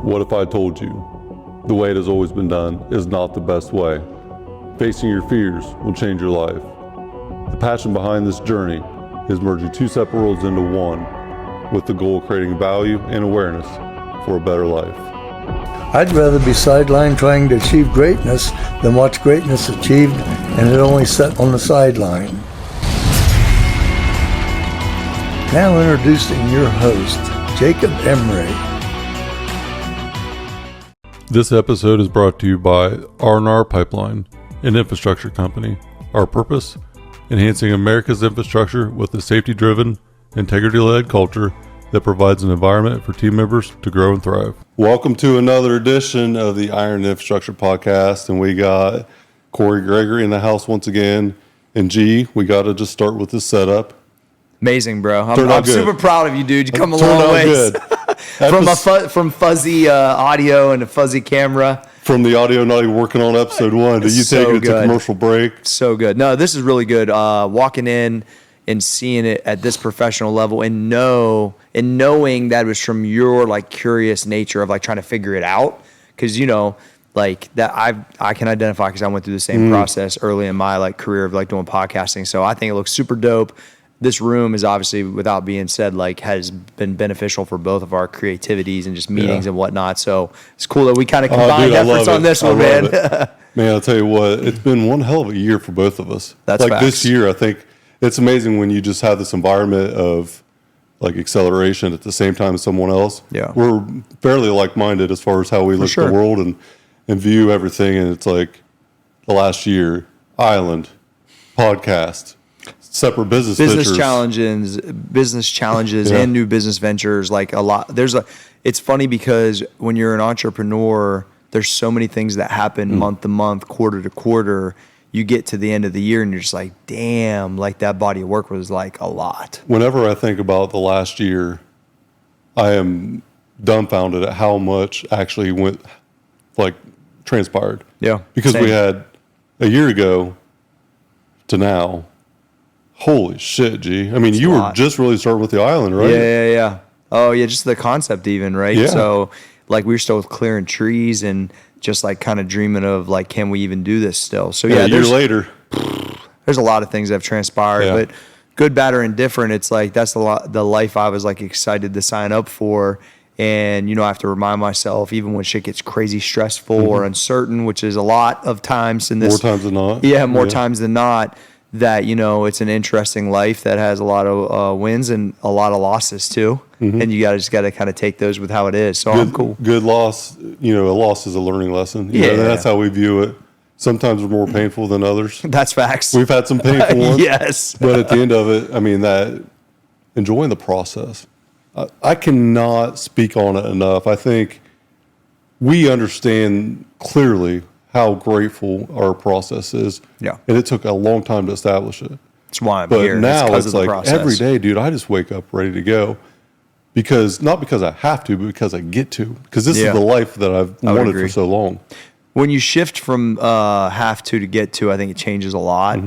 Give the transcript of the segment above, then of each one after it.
What if I told you the way it has always been done is not the best way? Facing your fears will change your life. The passion behind this journey is merging two separate worlds into one with the goal of creating value and awareness for a better life. I'd rather be sidelined trying to achieve greatness than watch greatness achieved and it only set on the sideline. Now introducing your host, Jacob Emery. This episode is brought to you by R&R Pipeline, an infrastructure company. Our purpose? Enhancing America's infrastructure with a safety-driven, integrity-led culture that provides an environment for team members to grow and thrive. Welcome to another edition of the Iron Infrastructure Podcast, and we got Cory Gregory in the house once again. And G, we got to just start with this setup. Amazing, bro. I'm super proud of you, dude. You come a Turned long out way. Good. From fuzzy audio and a fuzzy camera. From the audio not even working on episode 1. Did you take it to commercial break? So good. No, this is really good. Walking in and seeing it at this professional level and knowing that it was from your like curious nature of like trying to figure it out. Because like that I can identify because I went through the same process early in my like career of like doing podcasting. So I think it looks super dope. This room is obviously, without being said, like has been beneficial for both of our creativities and just meetings and whatnot. So it's cool that we kind of combined efforts on this one, man. Man, I'll tell you what, it's been one hell of a year for both of us. That's like facts. This year, I think it's amazing when you just have this environment of like acceleration at the same time as someone else. Yeah. We're fairly like-minded as far as how we look at the world and view everything. And it's like the last year, island, podcast, separate business challenges and new business ventures, like a lot. It's funny because when you're an entrepreneur, there's so many things that happen month to month, quarter to quarter. You get to the end of the year and you're just like, damn, like that body of work was like a lot. Whenever I think about the last year, I am dumbfounded at how much actually transpired. Yeah. Because we had a year ago to now. Holy shit, G. I mean, you were just really starting with the island, right? Yeah. Oh, yeah, just the concept even, right? Yeah. So, like, we were still clearing trees and just, like, kind of dreaming of, like, can we even do this still? So, yeah. A year later. There's a lot of things that have transpired, but good, bad, or indifferent, it's like that's the life I was, like, excited to sign up for. And, I have to remind myself, even when shit gets crazy stressful or uncertain, which is a lot of times in this. More times than not. Yeah, more times than not. That, it's an interesting life that has a lot of wins and a lot of losses too. And you just got to kind of take those with how it is. So I'm cool. Good loss, a loss is a learning lesson. That's how we view it. Sometimes we're more painful than others. That's facts. We've had some painful ones. Yes. But at the end of it, I mean, that enjoying the process. I cannot speak on it enough. I think we understand clearly how grateful our process is. Yeah. And it took a long time to establish it. That's why I'm But here. now it's like process. every day, dude, I just wake up ready to go. Not because I have to, but because I get to. Because this is the life that I've wanted for so long. When you shift from have to get to, I think it changes a lot.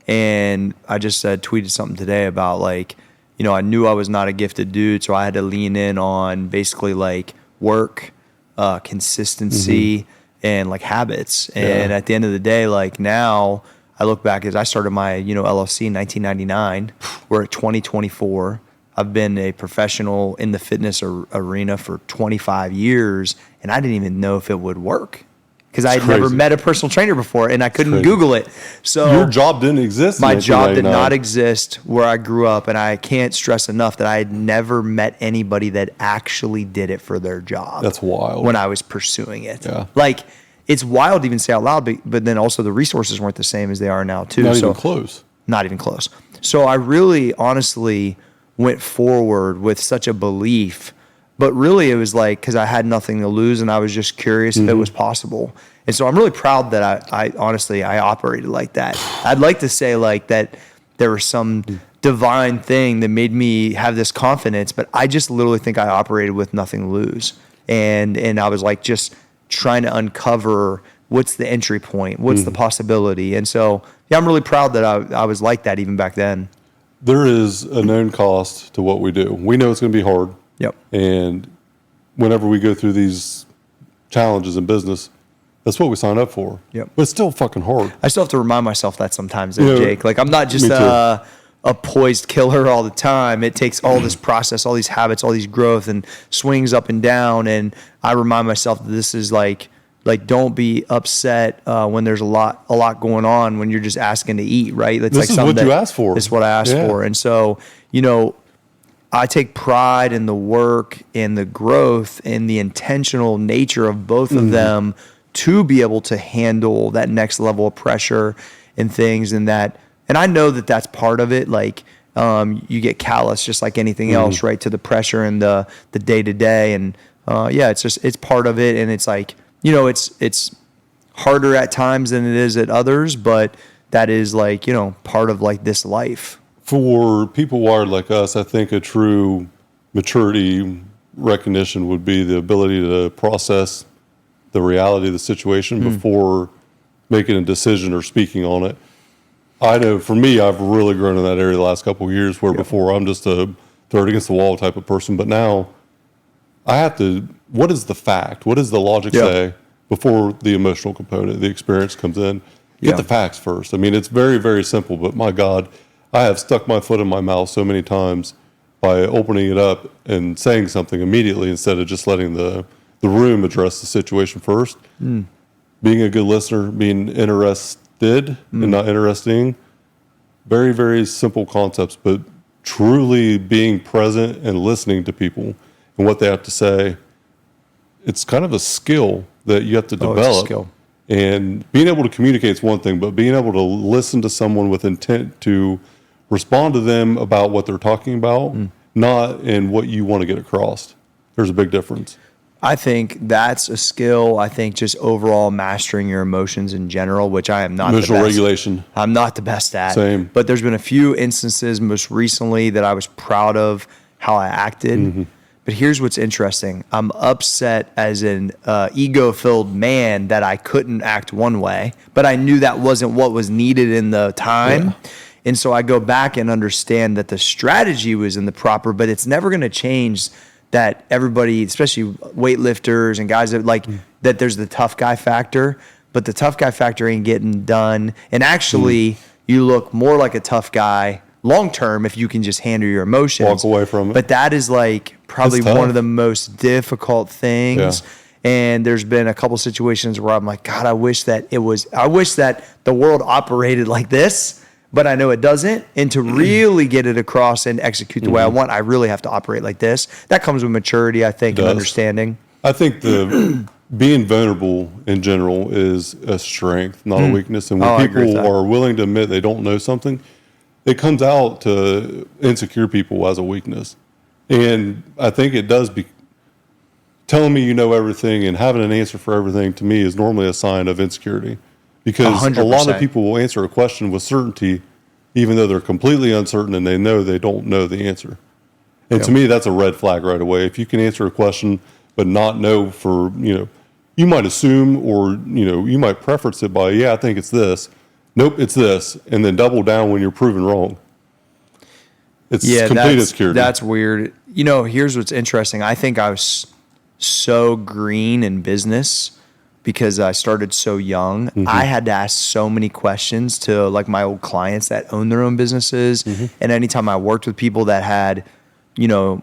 And I just tweeted something today about like, I knew I was not a gifted dude, so I had to lean in on basically like work, consistency, and like habits. And at the end of the day, like now I look back as I started my, LLC in 1999. We're at 2024. I've been a professional in the fitness arena for 25 years, and I didn't even know if it would work because I had never met a personal trainer before, and I couldn't Google it. So your job didn't exist. My job did not exist where I grew up, and I can't stress enough that I had never met anybody that actually did it for their job. That's wild. When I was pursuing it. Yeah. Like, it's wild to even say out loud, but then also the resources weren't the same as they are now, too. Not even close. Not even close. So I really, honestly went forward with such a belief. But really, it was like because I had nothing to lose, and I was just curious if it was possible. And so I'm really proud that I honestly operated like that. I'd like to say like that there was some divine thing that made me have this confidence, but I just literally think I operated with nothing to lose. And I was like just trying to uncover what's the entry point, what's the possibility. And so, I'm really proud that I was like that even back then. There is a known cost to what we do. We know it's going to be hard. Yep. And whenever we go through these challenges in business, that's what we sign up for. Yep. But it's still fucking hard. I still have to remind myself that sometimes, though, Jake. Like, I'm not just Me too. a poised killer all the time. It takes all this process, all these habits, all these growth and swings up and down. And I remind myself that this is like don't be upset when there's a lot going on when you're just asking to eat, right? It's This is what you asked for. This is what I asked for. And so, I take pride in the work and the growth and the intentional nature of both of them to be able to handle that next level of pressure and things and I know that that's part of it. Like, you get callous just like anything else, right? To the pressure and the day to day. And it's part of it. And it's like, it's harder at times than it is at others, but that is like, part of like this life. For people wired like us, I think a true maturity recognition would be the ability to process the reality of the situation before making a decision or speaking on it. I know for me, I've really grown in that area the last couple of years where before I'm just a throw it against the wall type of person. But now I have to, what is the fact? What does the logic say before the emotional component, the experience comes in? Get the facts first. I mean, it's very, very simple, but my God, I have stuck my foot in my mouth so many times by opening it up and saying something immediately instead of just letting the room address the situation first. Being a good listener, being interested and not interesting. Very, very simple concepts, but truly being present and listening to people and what they have to say. It's kind of a skill that you have to develop. It's a skill. And being able to communicate is one thing, but being able to listen to someone with intent to respond to them about what they're talking about, not in what you want to get across. There's a big difference. I think that's a skill. I think just overall mastering your emotions in general, which I am not Emotional the best. regulation. I'm not the best at. Same. But there's been a few instances most recently that I was proud of how I acted. But here's what's interesting. I'm upset as an ego-filled man that I couldn't act one way, but I knew that wasn't what was needed in the time. And so I go back and understand that the strategy was in the proper, but it's never going to change that everybody, especially weightlifters and guys that that there's the tough guy factor, but the tough guy factor ain't getting done. And actually you look more like a tough guy long-term if you can just handle your emotions. Walk away from it. But that is like probably one of the most difficult things. And there's been a couple situations where I'm like, God, I wish that the world operated like this, but I know it doesn't. And to really get it across and execute the way I want, I really have to operate like this. That comes with maturity, I think, and understanding. I think the being vulnerable in general is a strength, not a weakness. And when people are willing to admit they don't know something, it comes out to insecure people as a weakness. And I think it does telling me you know everything and having an answer for everything to me is normally a sign of insecurity. Because 100%. A lot of people will answer a question with certainty, even though they're completely uncertain and they know they don't know the answer. And to me, that's a red flag right away. If you can answer a question but not know for, you might assume or, you might preference it by, I think it's this. Nope, it's this. And then double down when you're proven wrong. It's complete insecurity. That's weird. Here's what's interesting. I think I was so green in business because I started so young. I had to ask so many questions to like my old clients that own their own businesses. And anytime I worked with people that had,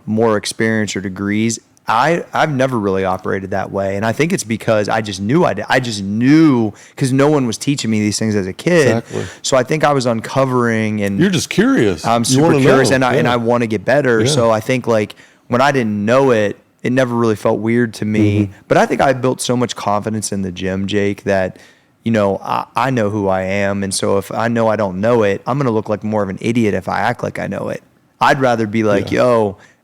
more experience or degrees, I've never really operated that way. And I think it's because I just knew because no one was teaching me these things as a kid. Exactly. So I think I was uncovering and you're just curious. I'm super curious and I want to get better. So I think like when I didn't know it, it never really felt weird to me. But I think I built so much confidence in the gym, Jake, that, I know who I am. And so if I know I don't know it, I'm going to look like more of an idiot if I act like I know it. I'd rather be like,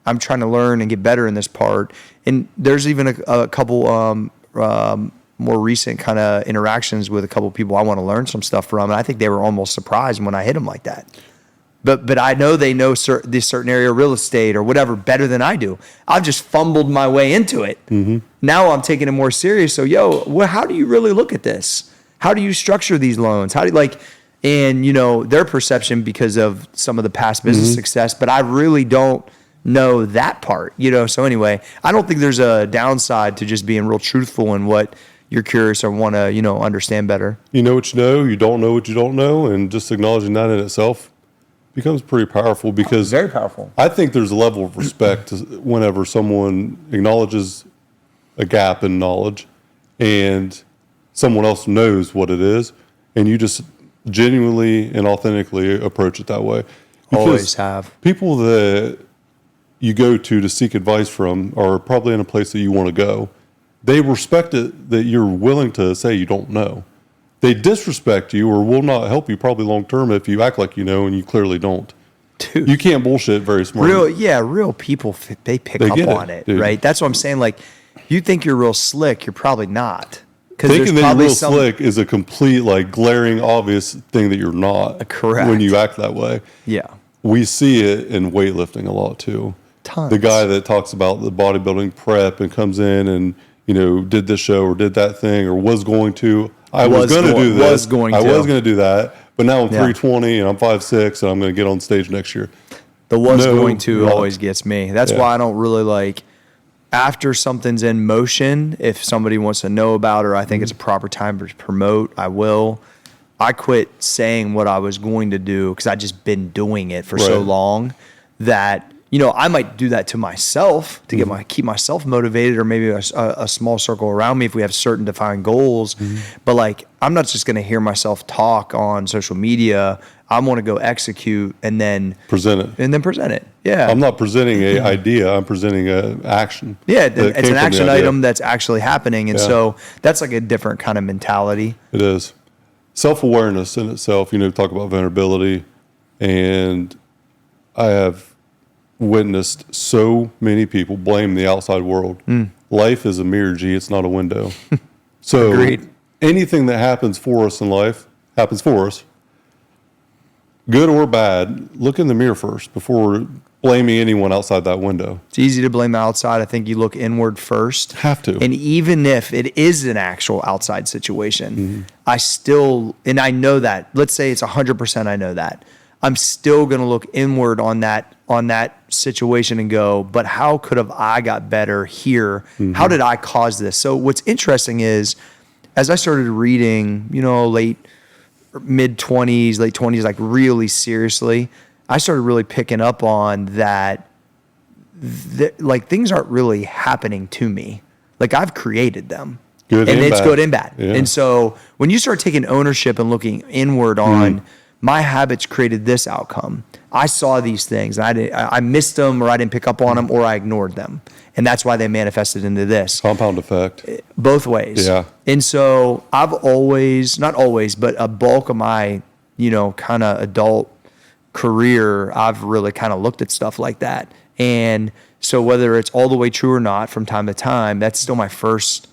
I'm trying to learn and get better in this part. And there's even a couple more recent kind of interactions with a couple people I want to learn some stuff from. And I think they were almost surprised when I hit them like that. But I know they know this certain area of real estate or whatever better than I do. I've just fumbled my way into it. Now I'm taking it more serious. So, how do you really look at this? How do you structure these loans? How do you and their perception because of some of the past business success. But I really don't know that part, So anyway, I don't think there's a downside to just being real truthful in what you're curious or want to, understand better. You know what you know, you don't know what you don't know, and just acknowledging that in itself becomes pretty powerful, because Very powerful. I think there's a level of respect whenever someone acknowledges a gap in knowledge and someone else knows what it is, and you just genuinely and authentically approach it that way. Because Always have. people that you go to seek advice from are probably in a place that you want to go. They respect it that you're willing to say you don't know. They disrespect you or will not help you probably long term if you act like you know and you clearly don't. Dude. You can't bullshit very smart. Real people, they pick up on it, dude. right? That's what I'm saying. Like, you think you're real slick, you're probably not. Thinking that you're real slick is a complete, like, glaring, obvious thing that you're not. Correct. When you act that way. Yeah. We see it in weightlifting a lot too. Tons. The guy that talks about the bodybuilding prep and comes in and, did this show or did that thing or was going to. I was going to do this. I was going to do that. But now I'm 320 and I'm 5'6" and I'm going to get on stage next year. The going to always gets me. That's why I don't really like, after something's in motion, if somebody wants to know about it or I think it's a proper time to promote, I will. I quit saying what I was going to do because I just been doing it for so long that, I might do that to myself to keep myself motivated, or maybe a small circle around me if we have certain defined goals. But like, I'm not just going to hear myself talk on social media. I want to go execute and then present it. Yeah. I'm not presenting an idea. I'm presenting an action. Yeah. It's an action item that's actually happening. And so that's like a different kind of mentality. It is. Self-awareness in itself, talk about vulnerability. And I have witnessed so many people blame the outside world. Life is a mirror, G. It's not a window. So Agreed. Anything that happens for us in life happens for us. Good or bad, look in the mirror first before blaming anyone outside that window. It's easy to blame the outside. I think you look inward first. Have to. And even if it is an actual outside situation, I know that. Let's say it's 100% I know that. I'm still going to look inward on that situation and go, but how could have I got better here? How did I cause this? So what's interesting is, as I started reading, mid-20s, late 20s, like really seriously, I started really picking up on that, like, things aren't really happening to me. Like, I've created them. Good and it's bad. Good and bad. Yeah. And so when you start taking ownership and looking inward on my habits created this outcome, I saw these things and I missed them, or I didn't pick up on them, or I ignored them. And that's why they manifested into this. Compound effect. Both ways. Yeah. And so I've always, not always, but a bulk of my, kind of adult career, I've really kind of looked at stuff like that. And so whether it's all the way true or not from time to time, that's still my first,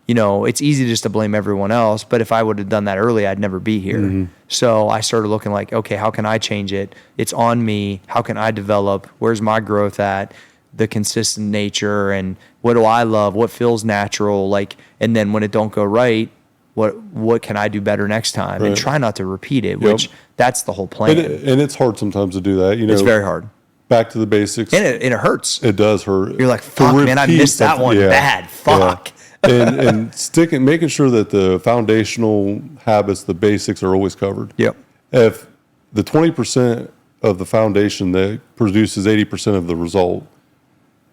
it's easy just to blame everyone else. But if I would have done that early, I'd never be here. So I started looking like, okay, how can I change it? It's on me. How can I develop? Where's my growth at? The consistent nature, and what do I love? What feels natural? Like, and then when it don't go right, what can I do better next time? And try not to repeat it, which that's the whole plan. And it's hard sometimes to do that. It's very hard. Back to the basics. And it hurts. It does hurt. You're like, fuck, man, I missed that one bad. Fuck. Yeah. and making sure that the foundational habits, the basics, are always covered. Yep. If the 20% of the foundation that produces 80% of the result,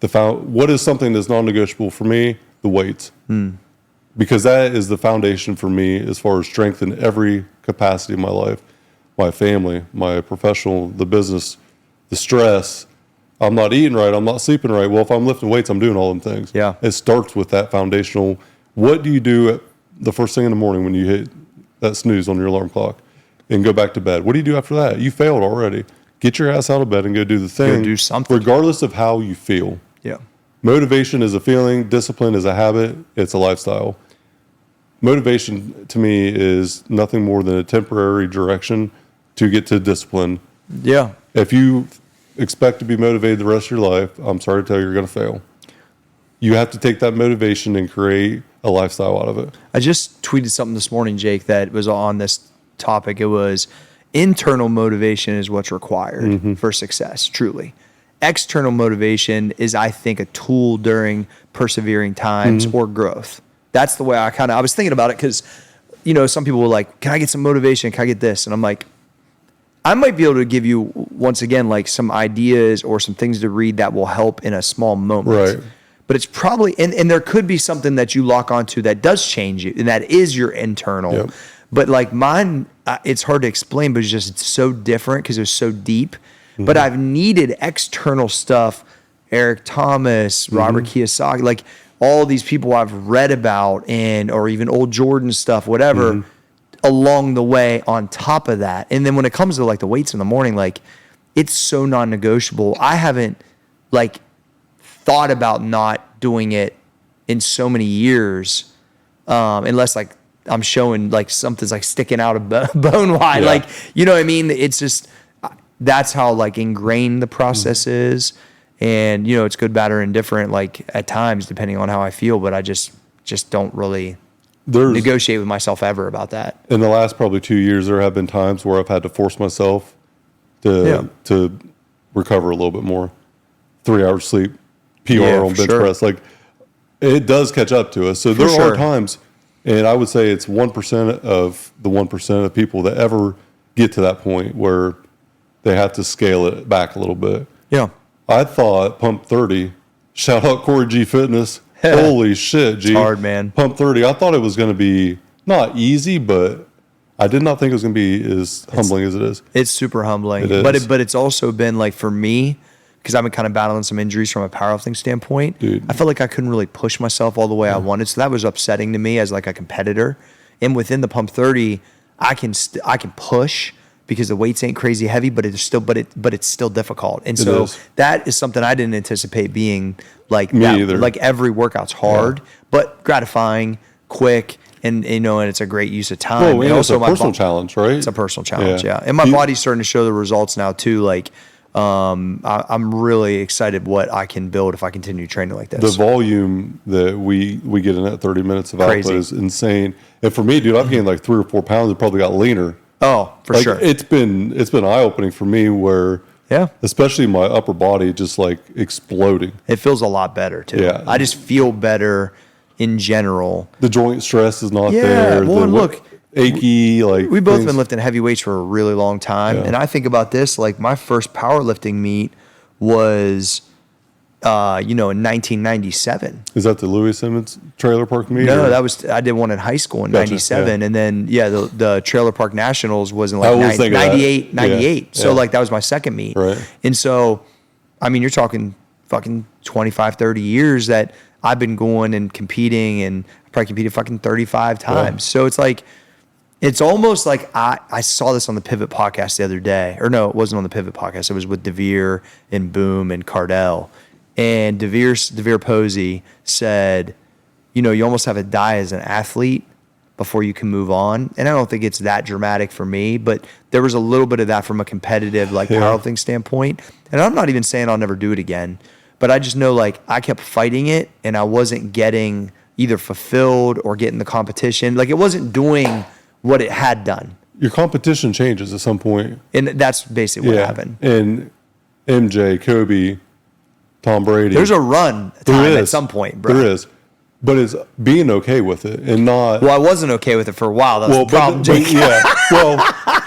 what is something that's non-negotiable for me? The weights. Because that is the foundation for me as far as strength in every capacity of my life. My family, my professional, the business, the stress. I'm not eating right. I'm not sleeping right. Well, if I'm lifting weights, I'm doing all them things. Yeah. It starts with that foundational. What do you do at the first thing in the morning when you hit that snooze on your alarm clock and go back to bed? What do you do after that? You failed already. Get your ass out of bed and go do the thing. Go do something. Regardless of how you feel. Yeah. Motivation is a feeling. Discipline is a habit. It's a lifestyle. Motivation to me is nothing more than a temporary direction to get to discipline. Yeah. If you expect to be motivated the rest of your life, I'm sorry to tell you, you're going to fail. You have to take that motivation and create a lifestyle out of it. I just tweeted something this morning, Jake, that was on this topic. It was internal motivation is what's required for success, truly. external motivation is, I think, a tool during persevering times or growth. That's the way I was thinking about it, because, some people were like, can I get some motivation? Can I get this? And I'm like, I might be able to give you, once again, like some ideas or some things to read that will help in a small moment. Right. But it's probably, and there could be something that you lock onto that does change you, and that is your internal. Yep. But like mine, it's hard to explain, but it's just so different because it's so deep. But I've needed external stuff, Eric Thomas, Robert Kiyosaki, like all these people I've read about, or even old Jordan stuff, whatever, along the way on top of that. And then when it comes to like the weights in the morning, like it's so non-negotiable. I haven't like thought about not doing it in so many years, unless like I'm showing like something's like sticking out of bone wide. Yeah. Like, you know what I mean? It's just, that's how like ingrained the process is. And, it's good, bad, or indifferent, like at times, depending on how I feel, but I just don't really negotiate with myself ever about that. In the last probably 2 years, there have been times where I've had to force myself to recover a little bit more. 3 hours sleep, PR on bench press. Like, it does catch up to us. So there are times, and I would say it's 1% of the 1% of people that ever get to that point where they have to scale it back a little bit. Yeah. I thought Pump 30, shout out Cory G Fitness. Holy shit, G. It's hard, man. Pump 30. I thought it was going to be not easy, but I did not think it was going to be as humbling as it is. It's super humbling. It is. But it's also been like, for me, because I've been kind of battling some injuries from a powerlifting standpoint, Dude. I felt like I couldn't really push myself all the way I wanted. So that was upsetting to me as like a competitor. And within the Pump 30, I can push because the weights ain't crazy heavy, but it's still difficult. And so that is something I didn't anticipate being like Me that. either. Like every workout's hard, but gratifying, quick, and and it's a great use of time. Well, and it's a personal challenge, right? It's a personal challenge, yeah. And my body's starting to show the results now too. Like, I'm really excited what I can build if I continue training like this. The volume that we get in that 30 minutes of Crazy. output is insane. And for me, dude, I've gained like 3 or 4 pounds and probably got leaner. Oh, for Like, sure. It's been eye-opening for me where, especially my upper body just like exploding. It feels a lot better too. Yeah. I just feel better in general. The joint stress is not there. Well, and look, achy, like we've both things. been lifting heavy weights for a really long time. Yeah. And I think about this, like my first powerlifting meet was, in 1997. Is that the Louis Simmons trailer park meet? No, or? I did one in high school in Gotcha, 97. yeah. And then, the Trailer Park Nationals was in like I was thinking 98. that. So Yeah. like that was my second meet. Right. And so, I mean, you're talking fucking 25, 30 years that I've been going and competing, and I probably competed fucking 35 times. So it's like, it's almost like I saw this on the Pivot podcast the other day. Or no, it wasn't on the Pivot podcast. It was with DeVere and Boom and Cardell. And DeVere Posey said, you almost have to die as an athlete before you can move on. And I don't think it's that dramatic for me, but there was a little bit of that from a competitive, powerlifting standpoint. And I'm not even saying I'll never do it again, but I just know like I kept fighting it and I wasn't getting either fulfilled or getting the competition. Like it wasn't doing what it had done. Your competition changes at some point. And that's basically what happened. And MJ, Kobe, Tom Brady. There's a run time at some point, bro. There is. But it's being okay with it and not. Well, I wasn't okay with it for a while. That was the problem, but, Jake. Well,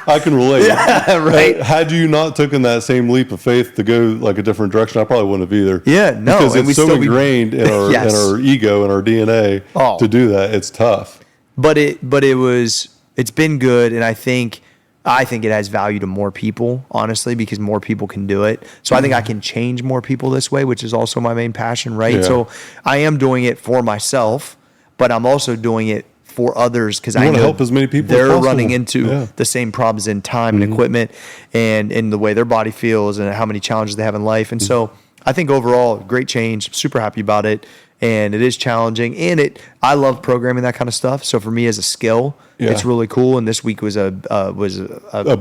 I can relate. Yeah, right. Had you not taken that same leap of faith to go like a different direction, I probably wouldn't have either. Yeah, no. Because and it's so ingrained in our Yes. in our ego and our DNA to do that. It's tough. But it's been good, and I think it has value to more people, honestly, because more people can do it. So I think I can change more people this way, which is also my main passion, right? Yeah. So I am doing it for myself, but I'm also doing it for others because I wanna know help as many people as they're possible. running into the same problems in time and equipment and in the way their body feels and how many challenges they have in life. And so I think overall, great change. Super happy about it. And it is challenging, and I love programming that kind of stuff. So for me as a skill, it's really cool. And this week was a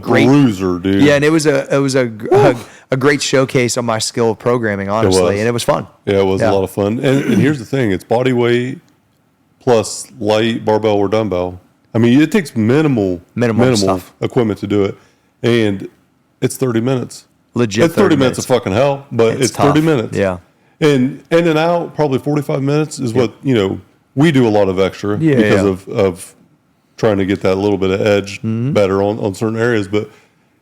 great bruiser, dude. Yeah, and it was a great showcase of my skill of programming, honestly, and it was fun. Yeah, it was a lot of fun. And here's the thing: it's body weight plus light barbell or dumbbell. I mean, it takes minimal stuff. equipment to do it, and it's 30 minutes. legit. It's 30 minutes of fucking hell, but it's tough. 30 minutes. Yeah. And in and out, probably 45 minutes is what, we do a lot of extra because of trying to get that little bit of edge better on certain areas. But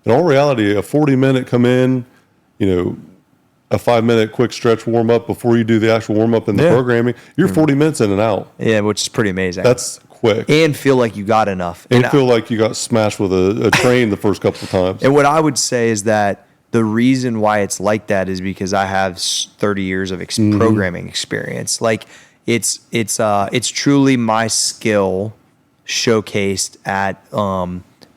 in all reality, a 40-minute come in, a 5-minute quick stretch warm up before you do the actual warm up in the programming, you're 40 minutes in and out. Yeah, which is pretty amazing. That's quick. And feel like you got enough. And feel like you got smashed with a train the first couple of times. And what I would say is that the reason why it's like that is because I have 30 years of programming experience. Like it's truly my skill showcased at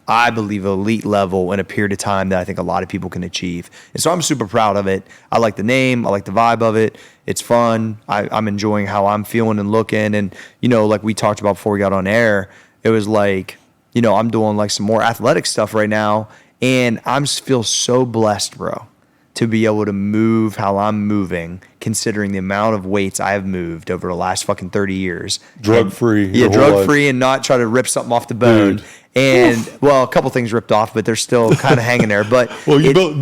I believe elite level in a period of time that I think a lot of people can achieve. And so I'm super proud of it. I like the name, I like the vibe of it. It's fun. I'm enjoying how I'm feeling and looking. And like we talked about before we got on air, it was like, I'm doing like some more athletic stuff right now, and I'm feel so blessed, bro, to be able to move how I'm moving, considering the amount of weights I've moved over the last fucking 30 years. Drug-free. Yeah, drug-free, and not try to rip something off the bone. Dude. And, a couple things ripped off, but they're still kind of hanging there. But you built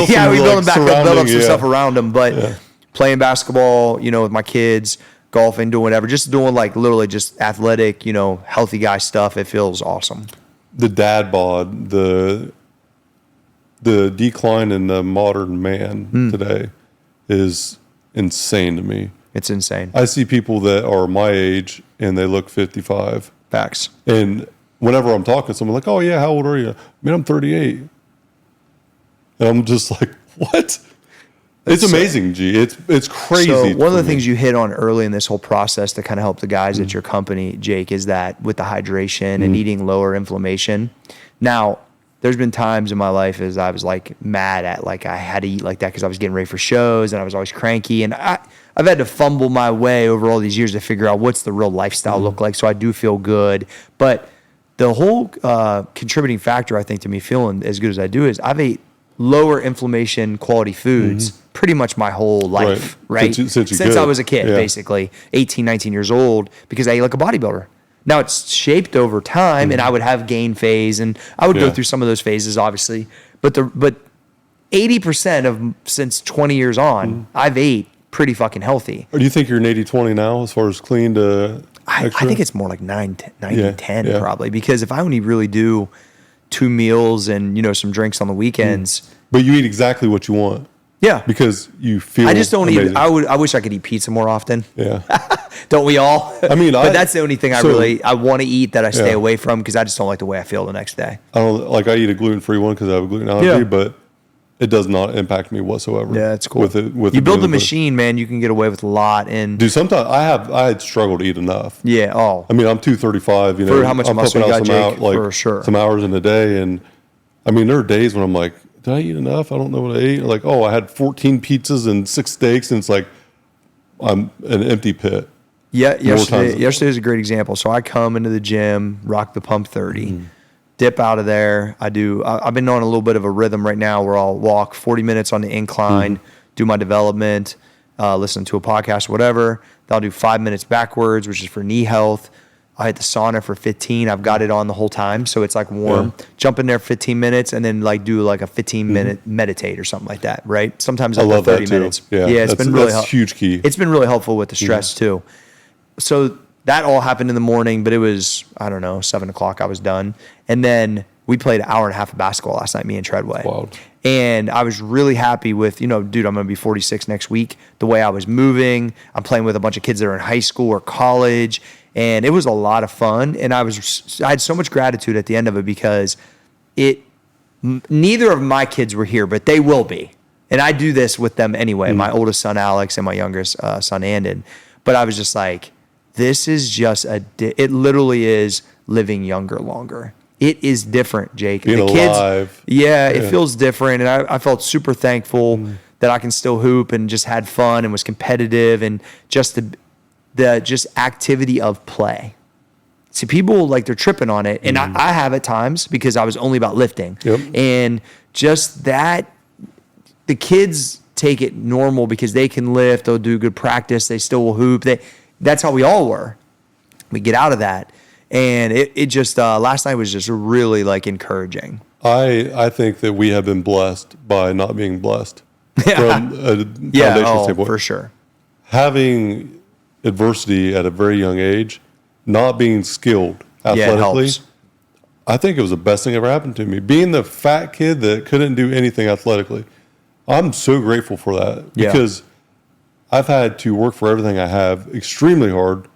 yeah, we some, build them back up, build up some yeah. stuff around them. But playing basketball, with my kids, golfing, doing whatever, just doing like literally just athletic, healthy guy stuff. It feels awesome. The dad bod, the decline in the modern man today is insane to me. It's insane. I see people that are my age and they look 55. Facts. And whenever I'm talking to someone, like, oh yeah, how old are you? Man, I'm 38. And I'm just like, what? It's amazing, G. It's crazy. So one of the things you hit on early in this whole process to kind of help the guys at your company, Jake, is that with the hydration and eating lower inflammation. Now, there's been times in my life as I was like mad at like I had to eat like that because I was getting ready for shows and I was always cranky, and I've had to fumble my way over all these years to figure out what's the real lifestyle look like. So I do feel good, but the whole contributing factor I think to me feeling as good as I do is I've ate lower inflammation quality foods pretty much my whole life, right? Since I was a kid, basically 18, 19 years old, because I ate like a bodybuilder. Now it's shaped over time, and I would have gain phase, and I would go through some of those phases, obviously. But 80% of since 20 years on, I've ate pretty fucking healthy. Or do you think you're an 80-20 now as far as clean to I think it's more like 90-10 probably, because if I only really do 2 meals and some drinks on the weekends. But you eat exactly what you want. Yeah. Because you feel I just don't amazing. eat. I wish I could eat pizza more often. Yeah. Don't we all? I mean, but that's the only thing I want to eat that I stay away from, because I just don't like the way I feel the next day. I eat a gluten-free one because I have a gluten allergy, but it does not impact me whatsoever. Yeah, it's cool. With you build the machine, man, you can get away with a lot. And dude, sometimes I had struggled to eat enough. Yeah. Oh. I mean, I'm 235. For how much I'm muscle you got, Jake? For sure. Some hours in a day, and I mean, there are days when I'm like, did I eat enough? I don't know what I ate. Like, I had 14 pizzas and 6 steaks, and it's like I'm an empty pit. Yeah, yesterday was a great example. So I come into the gym, rock the pump 30, dip out of there. I've been on a little bit of a rhythm right now where I'll walk 40 minutes on the incline, do my development, listen to a podcast or whatever. Then I'll do 5 minutes backwards, which is for knee health. I hit the sauna for 15. I've got it on the whole time, so it's like warm. Yeah. Jump in there 15 minutes and then like do like a 15-minute meditate or something like that, right? Sometimes I love 30 that minutes. Yeah, it's been really helpful. Huge key. It's been really helpful with the stress too. So that all happened in the morning, but it was, 7 o'clock I was done. And then we played an hour and a half of basketball last night, me and Treadway. Wow. And I was really happy with, dude, I'm going to be 46 next week. The way I was moving, I'm playing with a bunch of kids that are in high school or college. And it was a lot of fun. And I had so much gratitude at the end of it, because neither of my kids were here, but they will be. And I do this with them anyway, my oldest son, Alex, and my youngest son, Andon. But I was just like, this is just it literally is living younger longer. It is different, Jake. Being alive. It feels different. And I felt super thankful that I can still hoop, and just had fun and was competitive, and just the activity of play. See, people they're tripping on it, and I have at times, because I was only about lifting. Yep. And just that, the kids take it normal because they can lift, they'll do good practice, they still will hoop. That's how we all were. We get out of that. And it just, last night was just really encouraging. I think that we have been blessed by not being blessed from a foundational standpoint. For sure. Having adversity at a very young age, not being skilled athletically, helps. I think it was the best thing ever happened to me. Being the fat kid that couldn't do anything athletically, I'm so grateful for that because I've had to work for everything I have extremely hard,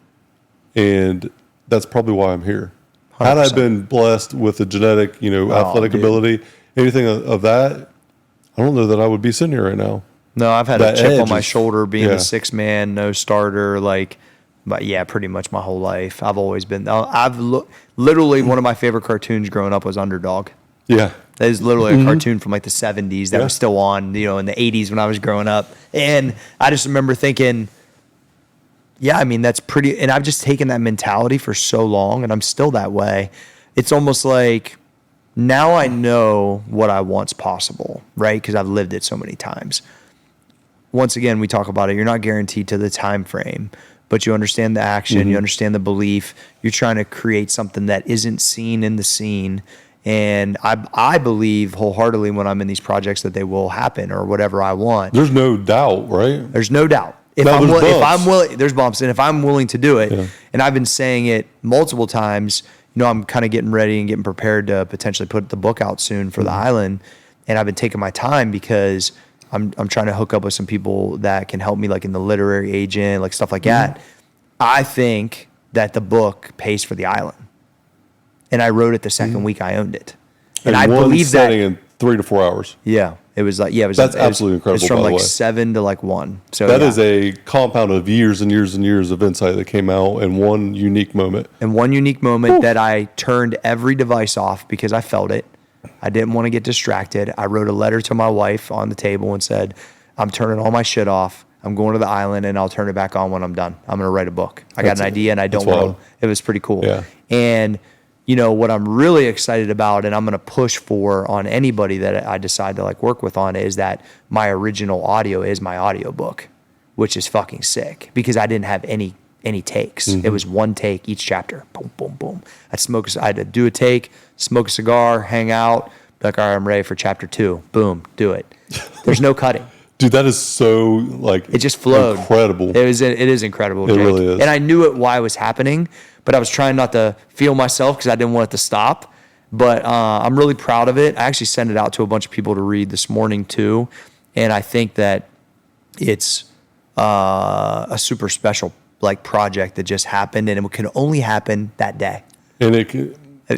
and that's probably why I'm here. 100%. Had I been blessed with the genetic, athletic ability, anything of that, I don't know that I would be sitting here right now. No, I've had a chip on my shoulder being a 6-man, no starter, but yeah, pretty much my whole life. I've always been, literally one of my favorite cartoons growing up was Underdog. Yeah. That is literally a cartoon from like the 70s that was still on, in the 80s when I was growing up. And I just remember thinking, yeah, I mean, that's pretty, and I've just taken that mentality for so long and I'm still that way. It's almost like now I know what I want's possible, right? Because I've lived it so many times. Once again, we talk about it. You're not guaranteed to the time frame, but you understand the action, you understand the belief. You're trying to create something that isn't seen in the scene. And I believe wholeheartedly when I'm in these projects that they will happen or whatever I want. There's no doubt, right? There's no doubt. If I'm willing, there's bumps, and if I'm willing to do it, and I've been saying it multiple times, I'm kind of getting ready and getting prepared to potentially put the book out soon for the island, and I've been taking my time because I'm trying to hook up with some people that can help me, like in the literary agent, like stuff like that. I think that the book pays for the island, and I wrote it the second week I owned it, and I believe that in 3 to 4 hours. Yeah. It was like, that's absolutely incredible. It's from by the like way. 7 to like 1. So that is a compound of years and years and years of insight that came out in one unique moment. And one unique moment that I turned every device off because I felt it. I didn't want to get distracted. I wrote a letter to my wife on the table and said, I'm turning all my shit off. I'm going to the island and I'll turn it back on when I'm done. I'm going to write a book. I got an idea and I don't want to. It was pretty cool. Yeah. And what I'm really excited about and I'm going to push for on anybody that I decide to like work with on is that my original audio is my audio book, which is fucking sick because I didn't have any takes. It was one take each chapter. Boom, boom, boom. I had to do a take, smoke a cigar, hang out, be like, all right, I'm ready for chapter 2. Boom, do it. There's no cutting. Dude, that is so it just flowed. Incredible. It is incredible, Jake. It really is. And I knew why it was happening, but I was trying not to feel myself because I didn't want it to stop. But I'm really proud of it. I actually sent it out to a bunch of people to read this morning too, and I think that it's a super special like project that just happened, and it can only happen that day. And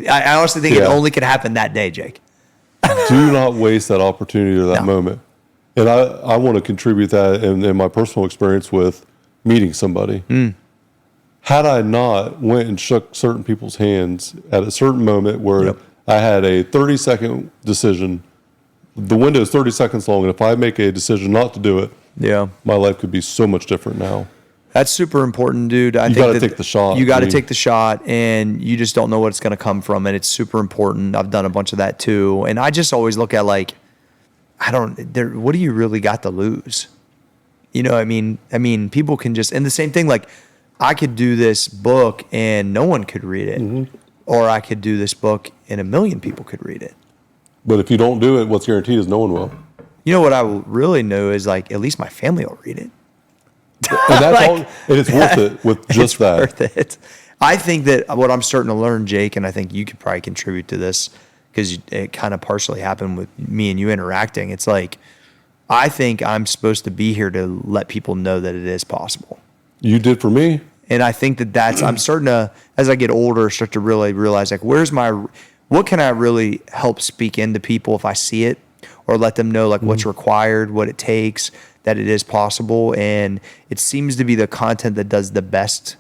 I honestly think it only could happen that day, Jake. Do not waste that opportunity or that moment. And I want to contribute that in my personal experience with meeting somebody. Had I not went and shook certain people's hands at a certain moment where I had a 30-second decision, the window is 30 seconds long, and if I make a decision not to do it, my life could be so much different now. That's super important, dude. You got to take the shot. You got to take the shot, and you just don't know what's going to come from it. It's super important. I've done a bunch of that too, and I just always look at like, what do you really got to lose? I mean, people can just, and the same thing, like I could do this book and no one could read it, or I could do this book and 1 million people could read it. But if you don't do it, what's guaranteed is no one will. What I really know is like, at least my family will read it. And that's all, and it's worth it with just that. Worth it. I think that what I'm starting to learn, Jake, and I think you could probably contribute to this, because it kind of partially happened with me and you interacting. It's like, I think I'm supposed to be here to let people know that it is possible. You did for me. And I think that's, I'm starting to, as I get older, start to really realize like, what can I really help speak into people if I see it, or let them know like what's required, what it takes, that it is possible. And it seems to be the content that does the best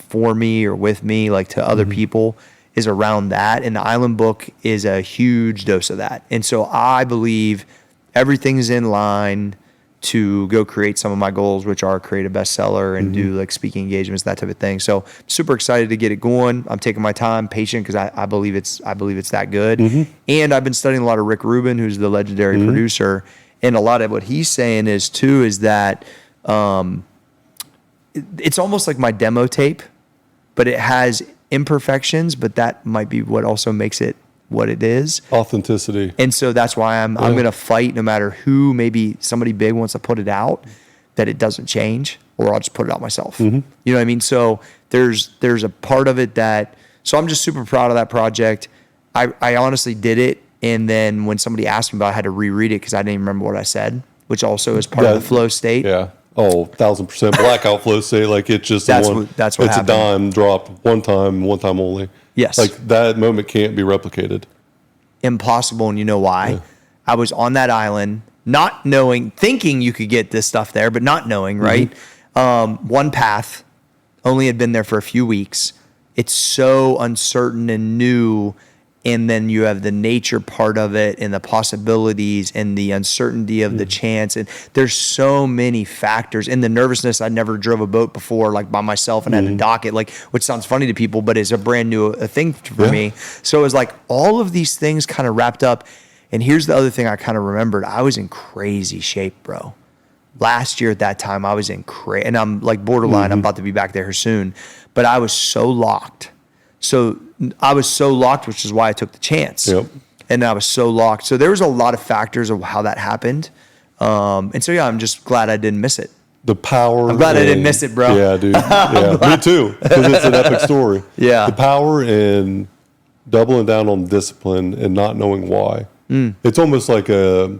for me or with me, like to other people, is around that. And the Island book is a huge dose of that. And so I believe everything's in line to go create some of my goals, which are create a bestseller and do like speaking engagements, that type of thing. So super excited to get it going. I'm taking my time, patient, because I believe it's that good. And I've been studying a lot of Rick Rubin, who's the legendary producer. And a lot of what he's saying is that it's almost like my demo tape, but it has imperfections, but that might be what also makes it what it is. Authenticity. And so that's why I'm going to fight no matter who, maybe somebody big wants to put it out, that it doesn't change, or I'll just put it out myself. You know what I mean? So there's a part of it so I'm just super proud of that project. I honestly did it. And then when somebody asked me about it, I had to reread it because I didn't even remember what I said, which also is part of the flow state. Yeah. Oh, 1,000% blackout flow state. Like it's just That's what it's happened. a dime drop one time only. Yes. Like that moment can't be replicated. Impossible. And you know why? Yeah. I was on that island, not knowing, thinking you could get this stuff there, but not knowing, right? One path, only had been there for a few weeks. It's so uncertain and new. And then you have the nature part of it and the possibilities and the uncertainty of the chance. And there's so many factors. And the nervousness, I never drove a boat before, like by myself, and had to dock it, like, which sounds funny to people, but it's a brand new thing for me. So it was like all of these things kind of wrapped up. And here's the other thing I kind of remembered. I was in crazy shape, bro. Last year at that time, I was in crazy, and I'm like borderline. I'm about to be back there soon. But I was so locked. So I was so locked, which is why I took the chance. And I was so locked. So there was a lot of factors of how that happened. And so, yeah, I'm just glad I didn't miss it. The power. I'm glad I didn't miss it, bro. Yeah, dude. Yeah, me too. Because it's an epic story. Yeah. The power in doubling down on discipline and not knowing why. It's almost like a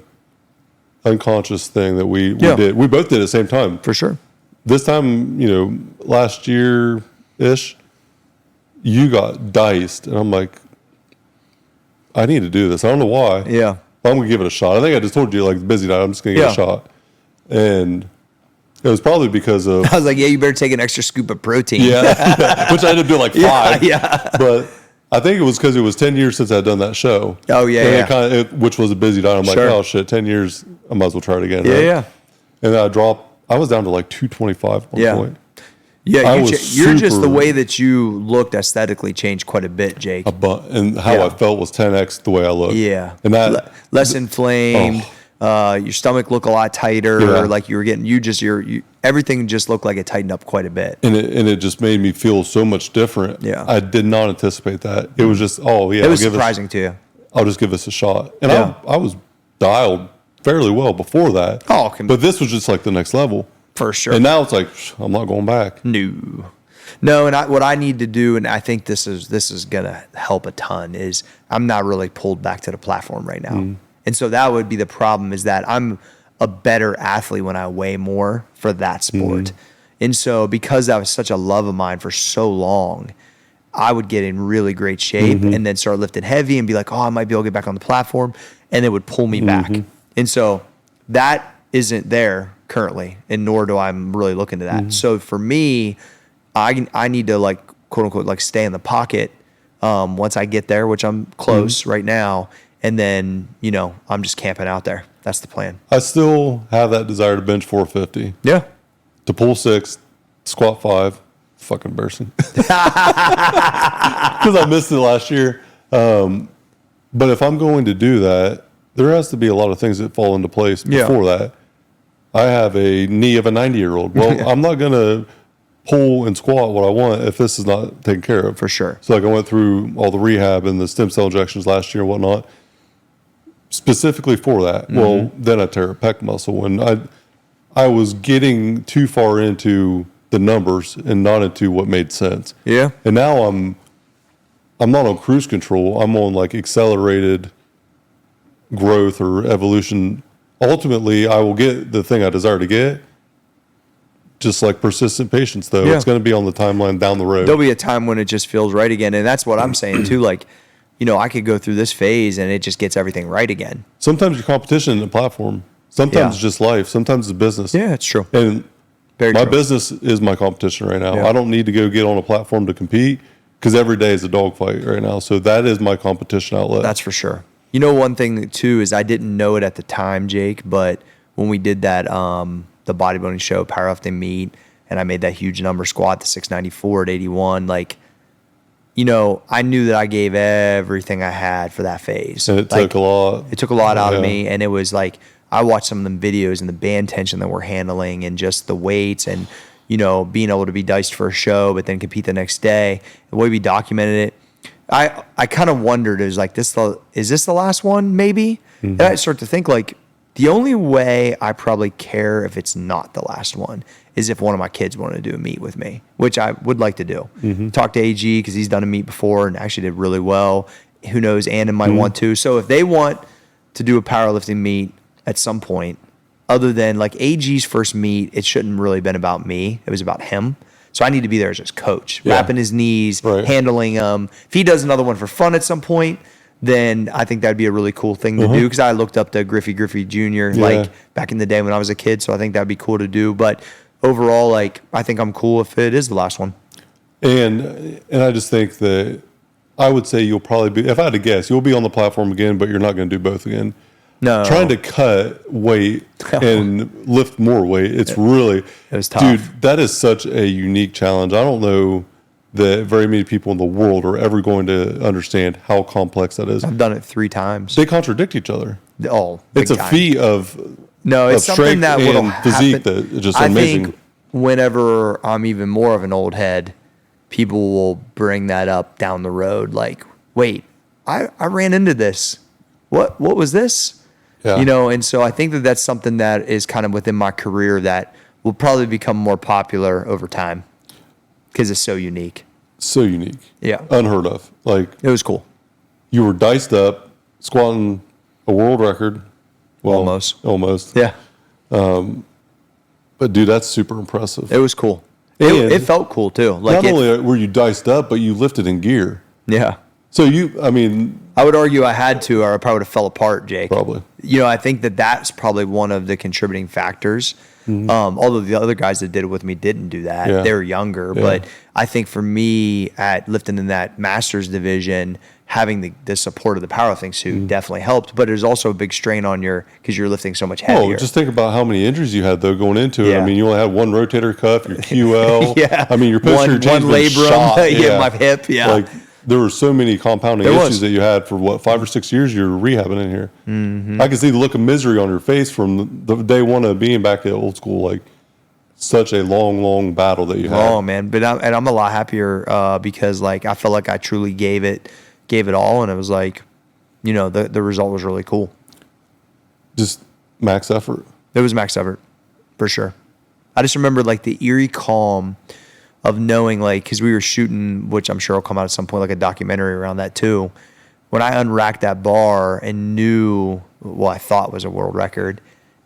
unconscious thing that we did. We both did at the same time. For sure. This time, last year-ish, you got diced, and I'm like, I need to do this. I don't know why. Yeah. But I'm going to give it a shot. I think I just told you, like, busy night, I'm just going to give it a shot. And it was probably because of... I was like, yeah, you better take an extra scoop of protein. Yeah. Which I ended up doing like 5. Yeah. But I think it was because it was 10 years since I'd done that show. Oh, yeah. And which was a busy night. I'm like, oh, shit, 10 years, I might as well try it again. Yeah, right? yeah. And then I was down to like 225 at one point. Yeah, you're just the way that you looked aesthetically changed quite a bit, Jake. And how I felt was 10x the way I looked. Yeah, and that less inflamed. Your stomach looked a lot tighter. Yeah. Like you were getting everything just looked like it tightened up quite a bit. And it just made me feel so much different. Yeah, I did not anticipate that. It was just it was surprising to you. I'll just give this a shot. And I was dialed fairly well before that. But this was just like the next level. For sure. And now it's like, I'm not going back. No. And what I need to do, and I think this is going to help a ton, is I'm not really pulled back to the platform right now. And so that would be the problem, is that I'm a better athlete when I weigh more for that sport. And so because that was such a love of mine for so long, I would get in really great shape and then start lifting heavy and be like, oh, I might be able to get back on the platform. And it would pull me back. And so that isn't there currently, and nor do I'm really looking to that. So for me, I need to, like, quote unquote, like, stay in the pocket once I get there, which I'm close right now, and then I'm just camping out there. That's the plan. I still have that desire to bench 450. Yeah. To pull 6, squat 5. Fucking embarrassing because I missed it last year. But if I'm going to do that, there has to be a lot of things that fall into place before that. I have a knee of a 90-year-old. Well, I'm not going to pull and squat what I want if this is not taken care of. For sure. So like I went through all the rehab and the stem cell injections last year and whatnot, specifically for that. Well, then I tear a pec muscle, and I was getting too far into the numbers and not into what made sense. Yeah. And now I'm not on cruise control. I'm on like accelerated growth or evolution. Ultimately, I will get the thing I desire to get. Just like persistent patience, though. It's going to be on the timeline down the road. There'll be a time when it just feels right again. And that's what I'm saying, too. Like, I could go through this phase and it just gets everything right again. Sometimes your competition in the platform. Sometimes it's just life. Sometimes it's business. Yeah, it's true. And Very my true. business is my competition right now. Yeah. I don't need to go get on a platform to compete because every day is a dogfight right now. So that is my competition outlet. That's for sure. One thing too is I didn't know it at the time, Jake, but when we did that, the bodybuilding show, powerlifting meet, and I made that huge number squat, the 694 at 81, like, I knew that I gave everything I had for that phase. And it took a lot. It took a lot out of me. And it was like, I watched some of them videos and the band tension that we're handling and just the weights and, being able to be diced for a show, but then compete the next day, the way we documented it. I kind of wondered, is this the last one? Maybe. And I start to think like the only way I probably care if it's not the last one is if one of my kids wanted to do a meet with me, which I would like to do. Talk to AG because he's done a meet before and actually did really well. Who knows, Anna might want to. So if they want to do a powerlifting meet at some point, other than like AG's first meet, it shouldn't really been about me. It was about him. So I need to be there as his coach, wrapping his knees, handling him. If he does another one for fun at some point, then I think that'd be a really cool thing to do, because I looked up to Griffey Jr. like back in the day when I was a kid. So I think that'd be cool to do. But overall, like I think I'm cool if it is the last one. And I just think that I would say you'll probably be, if I had to guess, you'll be on the platform again, but you're not going to do both again. No. Trying to cut weight and lift more weight, it was tough. Dude, that is such a unique challenge. I don't know that very many people in the world are ever going to understand how complex that is. I've done it 3 times. They contradict each other. Oh, it's a feat of it's something that will physique that is just amazing. I think whenever I'm even more of an old head, people will bring that up down the road. Like, wait, I ran into this. What was this? Yeah. You know, and so I think that that's something that is kind of within my career that will probably become more popular over time because it's so unique. So unique. Yeah. Unheard of. Like, it was cool. You were diced up, squatting a world record. Well, Almost. Yeah. But dude, that's super impressive. It was cool. It felt cool too. Like not only were you diced up, but you lifted in gear. Yeah. So I would argue I had to, or I probably would have fell apart, Jake. Probably. You know, I think that that's probably one of the contributing factors. Although the other guys that did it with me didn't do that. Yeah. They were younger. Yeah. But I think for me at lifting in that Masters division, having the support of the powerlifting suit definitely helped. But there's also a big strain on because you're lifting so much heavier. Oh, just think about how many injuries you had though going into it. I mean, you only had one rotator cuff, your QL. I mean, your posterior chain's been shot. My hip. Yeah. Like, there were so many compounding issues that you had for 5 or 6 years you were rehabbing in here. I can see the look of misery on your face from the day one of being back at old school. Like, such a long battle that you had. Oh man, but I'm a lot happier because like I felt like I truly gave it all, and it was like, you know, the result was really cool. Just max effort. It was max effort, for sure. I just remember like the eerie calm of knowing, like, because we were shooting, which I'm sure will come out at some point, like a documentary around that too. When I unracked that bar and knew what I thought was a world record,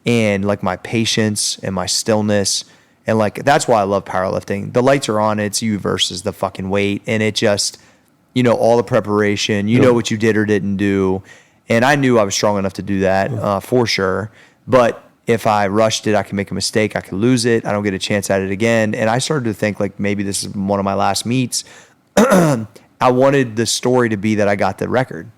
and like my patience and my stillness, and like that's why I love powerlifting. The lights are on, it's you versus the fucking weight, and it just, you know, all the preparation, you know what you did or didn't do, and I knew I was strong enough to do that for sure, but if I rushed it, I could make a mistake. I could lose it. I don't get a chance at it again. And I started to think like maybe this is one of my last meets. I wanted the story to be that I got the record,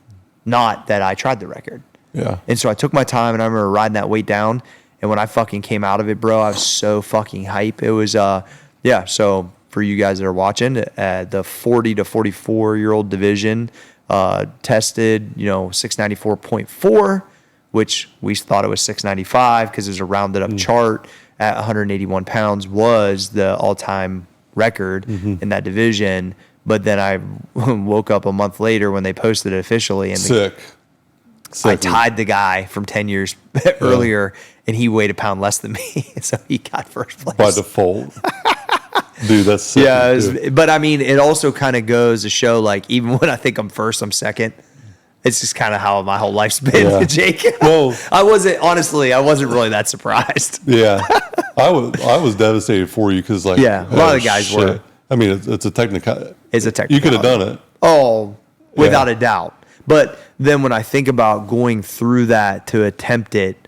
not that I tried the record. Yeah. And so I took my time, and I remember riding that weight down. And when I fucking came out of it, bro, I was so fucking hype. It was, So for you guys that are watching, the 40 to 44-year-old division tested, 694.4. which we thought it was 695 because it was a rounded up chart at 181 pounds was the all-time record in that division. But then I woke up a month later when they posted it officially. And I tied the guy from 10 years earlier, and he weighed a pound less than me. So he got first place. By default. Dude, that's sick. Yeah, but I mean, it also kind of goes to show, like, even when I think I'm first, I'm second. It's just kind of how my whole life's been, Jake. Well, I wasn't really that surprised. Yeah. I was devastated for you because, like, a lot of the guys were. I mean, it's a technical. It's a technical. You could have done it. Oh, without a doubt. But then when I think about going through that to attempt it,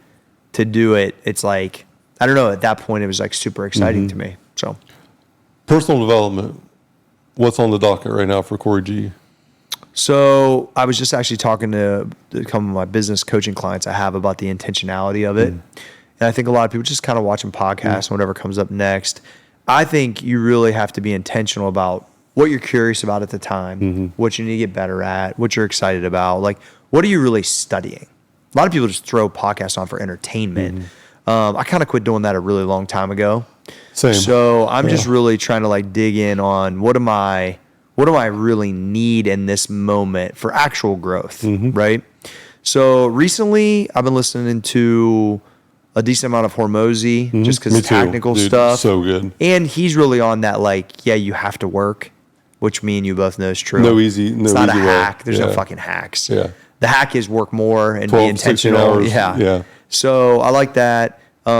to do it, it's like, I don't know, at that point it was like super exciting to me. So, personal development. What's on the docket right now for Cory G? So I was just actually talking to some of my business coaching clients I have about the intentionality of it. And I think a lot of people just kind of watching podcasts, whatever comes up next. I think you really have to be intentional about what you're curious about at the time, what you need to get better at, what you're excited about. Like, what are you really studying? A lot of people just throw podcasts on for entertainment. I kind of quit doing that a really long time ago. Same. So I'm just really trying to like dig in on what am I what do I really need in this moment for actual growth, Mm-hmm. right? So recently, I've been listening to a decent amount of Hormozy, just because Me it's too, technical dude. stuff. So good. And he's really on that, like, yeah, you have to work, which me and you both know is true. No easy It's not a way. hack. There's no Yeah. fucking hacks. Yeah. The hack is work more and be 12, 16 intentional. hours. Yeah. So I like that. A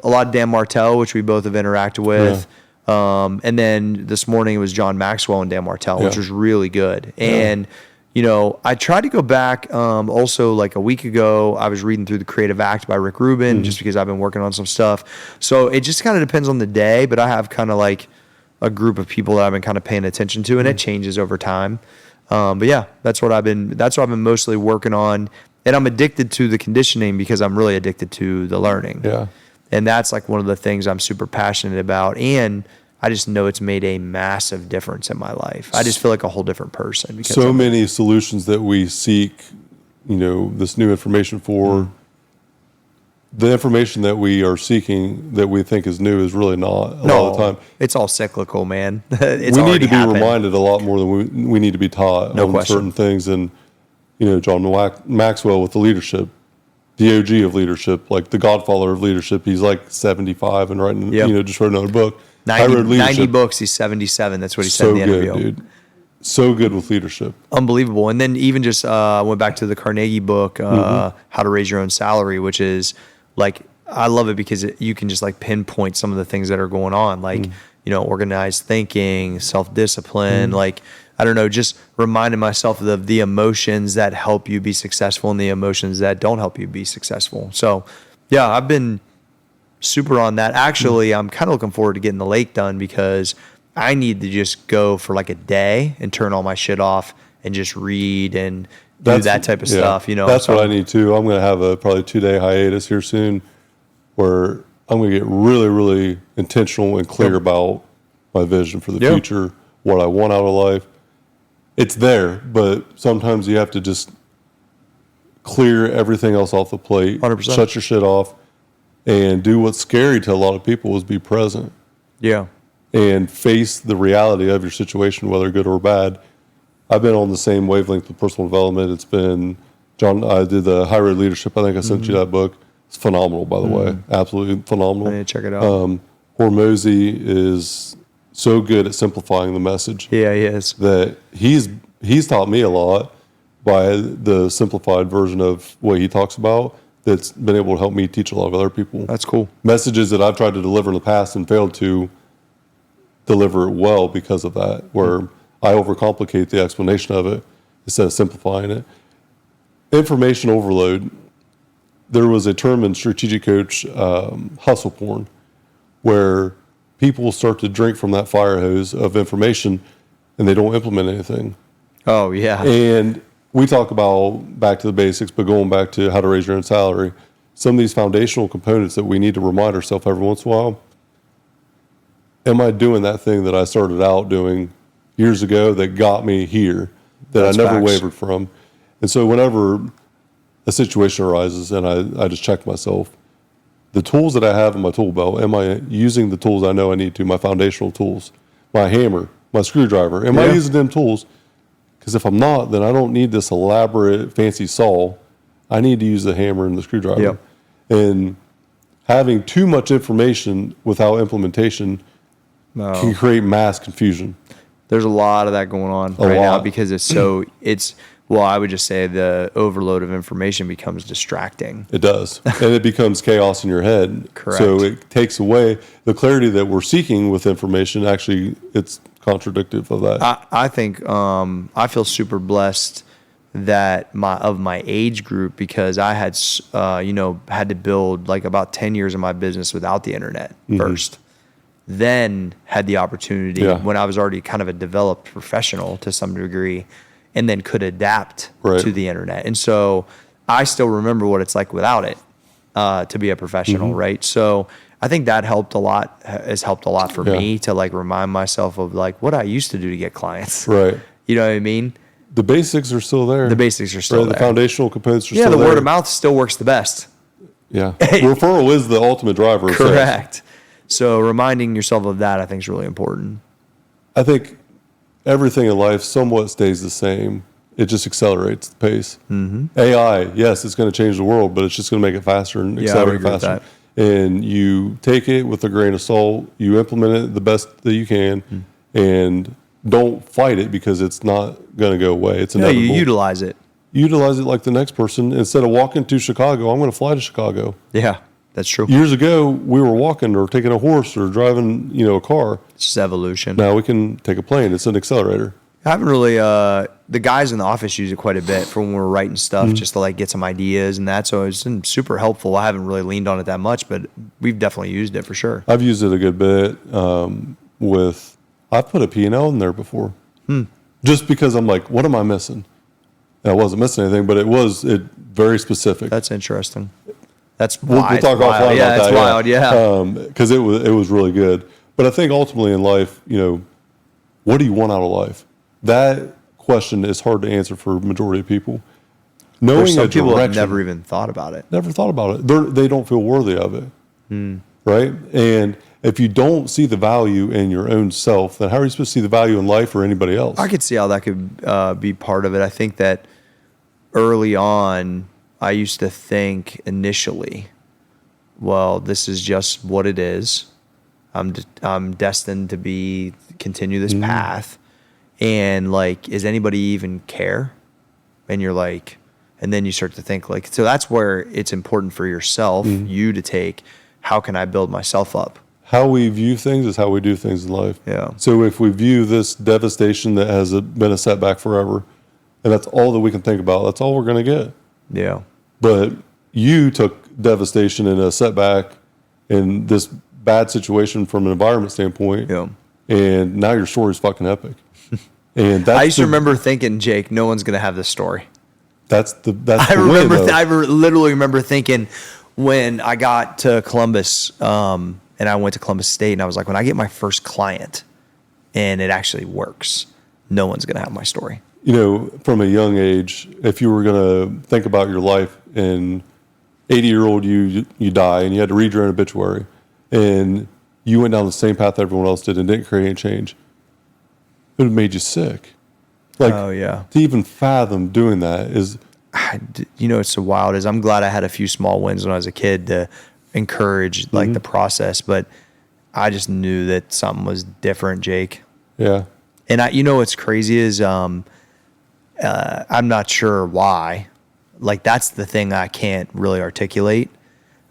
lot of Dan Martell, which we both have interacted with. And then this morning it was John Maxwell and Dan Martell, which Yeah. was really good. And, you know, I tried to go back also like a week ago. I was reading through The Creative Act by Rick Rubin just because I've been working on some stuff. So it just kind of depends on the day, but I have kind of like a group of people that I've been kind of paying attention to, and it changes over time. But yeah, that's what I've been mostly working on. And I'm addicted to the conditioning because I'm really addicted to the learning. Yeah. And that's like one of the things I'm super passionate about. And I just know it's made a massive difference in my life. I just feel like a whole different person. Because So many solutions that we seek, you know, this new information for. The information that we are seeking that we think is new is really not a lot of the time. It's all cyclical, man. It's We need already to be happened. reminded a lot more than we need to be taught No on question. certain things. And, you know, John Maxwell with the leadership, the OG of leadership, like the godfather of leadership. He's like 75 and writing, Yep. you know, just wrote another book. 90 books. He's 77. That's what he said So in the good, interview. dude. So good with leadership. Unbelievable. And then even just went back to the Carnegie book, How to Raise Your Own Salary, which is like, I love it because you can just like pinpoint some of the things that are going on, like, you know, organized thinking, self-discipline, like, I don't know, just reminding myself of the emotions that help you be successful and the emotions that don't help you be successful. So yeah, I've been super on that. Actually, I'm kind of looking forward to getting the lake done because I need to just go for like a day and turn all my shit off and just read and do that type of stuff. You know, that's so what I need too. I'm going to have a probably 2-day hiatus here soon, where I'm going to get really, really intentional and clear about my vision for the future, what I want out of life. It's there, but sometimes you have to just clear everything else off the plate, 100%. shut your shit off, and do what's scary to a lot of people is be present Yeah. and face the reality of your situation, whether good or bad. I've been on the same wavelength with personal development. It's been, John, I did the High Road Leadership. I think I sent you that book. It's phenomenal, by the way. Absolutely phenomenal. I need to check it out. Hormozy is so good at simplifying the message Yeah, he is. that he's taught me a lot by the simplified version of what he talks about that's been able to help me teach a lot of other people. That's cool. Messages that I've tried to deliver in the past and failed to deliver well because of that, where I overcomplicate the explanation of it instead of simplifying it. Information overload. There was a term in Strategic Coach, hustle porn, where people start to drink from that fire hose of information and they don't implement anything. Oh, yeah. And we talk about back to the basics, but going back to how to raise your own salary, some of these foundational components that we need to remind ourselves every once in a while. Am I doing that thing that I started out doing years ago that got me here, that That's I never facts. wavered from? And so whenever a situation arises and I just check myself, the tools that I have in my tool belt, am I using the tools I know I need to, my foundational tools, my hammer, my screwdriver? Am I using them tools? Because if I'm not, then I don't need this elaborate, fancy saw. I need to use the hammer and the screwdriver. Yep. And having too much information without implementation can create mass confusion. There's a lot of that going on A right now lot. because well, I would just say the overload of information becomes distracting. It does. And it becomes chaos in your head. Correct. So it takes away the clarity that we're seeking with information. Actually, it's contradictive of that. I think I feel super blessed that my age group, because I had had to build like about 10 years of my business without the internet first, then had the opportunity when I was already kind of a developed professional to some degree, and then could adapt to the internet. And so I still remember what it's like without it to be a professional, right? So I think that has helped a lot for me to like remind myself of like what I used to do to get clients. Right. You know what I mean? The basics are still there. The basics are still Right, there. The foundational components are Yeah, still the there. word of mouth still works the best. Yeah. Referral is the ultimate driver of sales. Correct. So reminding yourself of that, I think, is really important. I think everything in life somewhat stays the same. It just accelerates the pace. AI, yes, it's going to change the world, but it's just going to make it faster and accelerate faster. And you take it with a grain of salt, you implement it the best that you can, and don't fight it because it's not going to go away. It's inevitable. You utilize it. Utilize it like the next person. Instead of walking to Chicago, I'm going to fly to Chicago. Yeah, that's true. Years ago, we were walking or taking a horse or driving, a car. It's just evolution. Now we can take a plane. It's an accelerator. I haven't really, the guys in the office use it quite a bit for when we're writing stuff, just to like get some ideas and that. So it's been super helpful. I haven't really leaned on it that much, but we've definitely used it for sure. I've used it a good bit I've put a P&L in there before. Just because I'm like, what am I missing? And I wasn't missing anything, but it very specific. That's interesting. That's we'll talk offline about that. Yeah, it's wild, yeah. Because it was really good. But I think ultimately in life, what do you want out of life? That question is hard to answer for a majority of people. Knowing some people have never even thought about it. Never thought about it. They don't feel worthy of it. Right? And if you don't see the value in your own self, then how are you supposed to see the value in life or anybody else? I could see how that could be part of it. I think that early on, I used to think initially, well, this is just what it is. I'm destined to continue this path. And like, is anybody even care? And you're like, and then you start to think like, so that's where it's important for yourself, you to take, how can I build myself up? How we view things is how we do things in life. Yeah. So if we view this devastation that has been a setback forever, and that's all that we can think about, that's all we're going to get. Yeah. But you took devastation and a setback in this bad situation from an environment standpoint. Yeah. And now your story is fucking epic. And I used to remember thinking, Jake, no one's going to have this story. I literally remember thinking when I got to Columbus, and I went to Columbus State, and I was like, when I get my first client and it actually works, no one's going to have my story. From a young age, if you were going to think about your life and 80-year-old you die and you had to read your own obituary and you went down the same path everyone else did and didn't create any change, it would have made you sick. Oh, yeah. To even fathom doing that is... It's so wild is I'm glad I had a few small wins when I was a kid to encourage like the process, but I just knew that something was different, Jake. Yeah. And what's crazy is I'm not sure why. Like that's the thing I can't really articulate.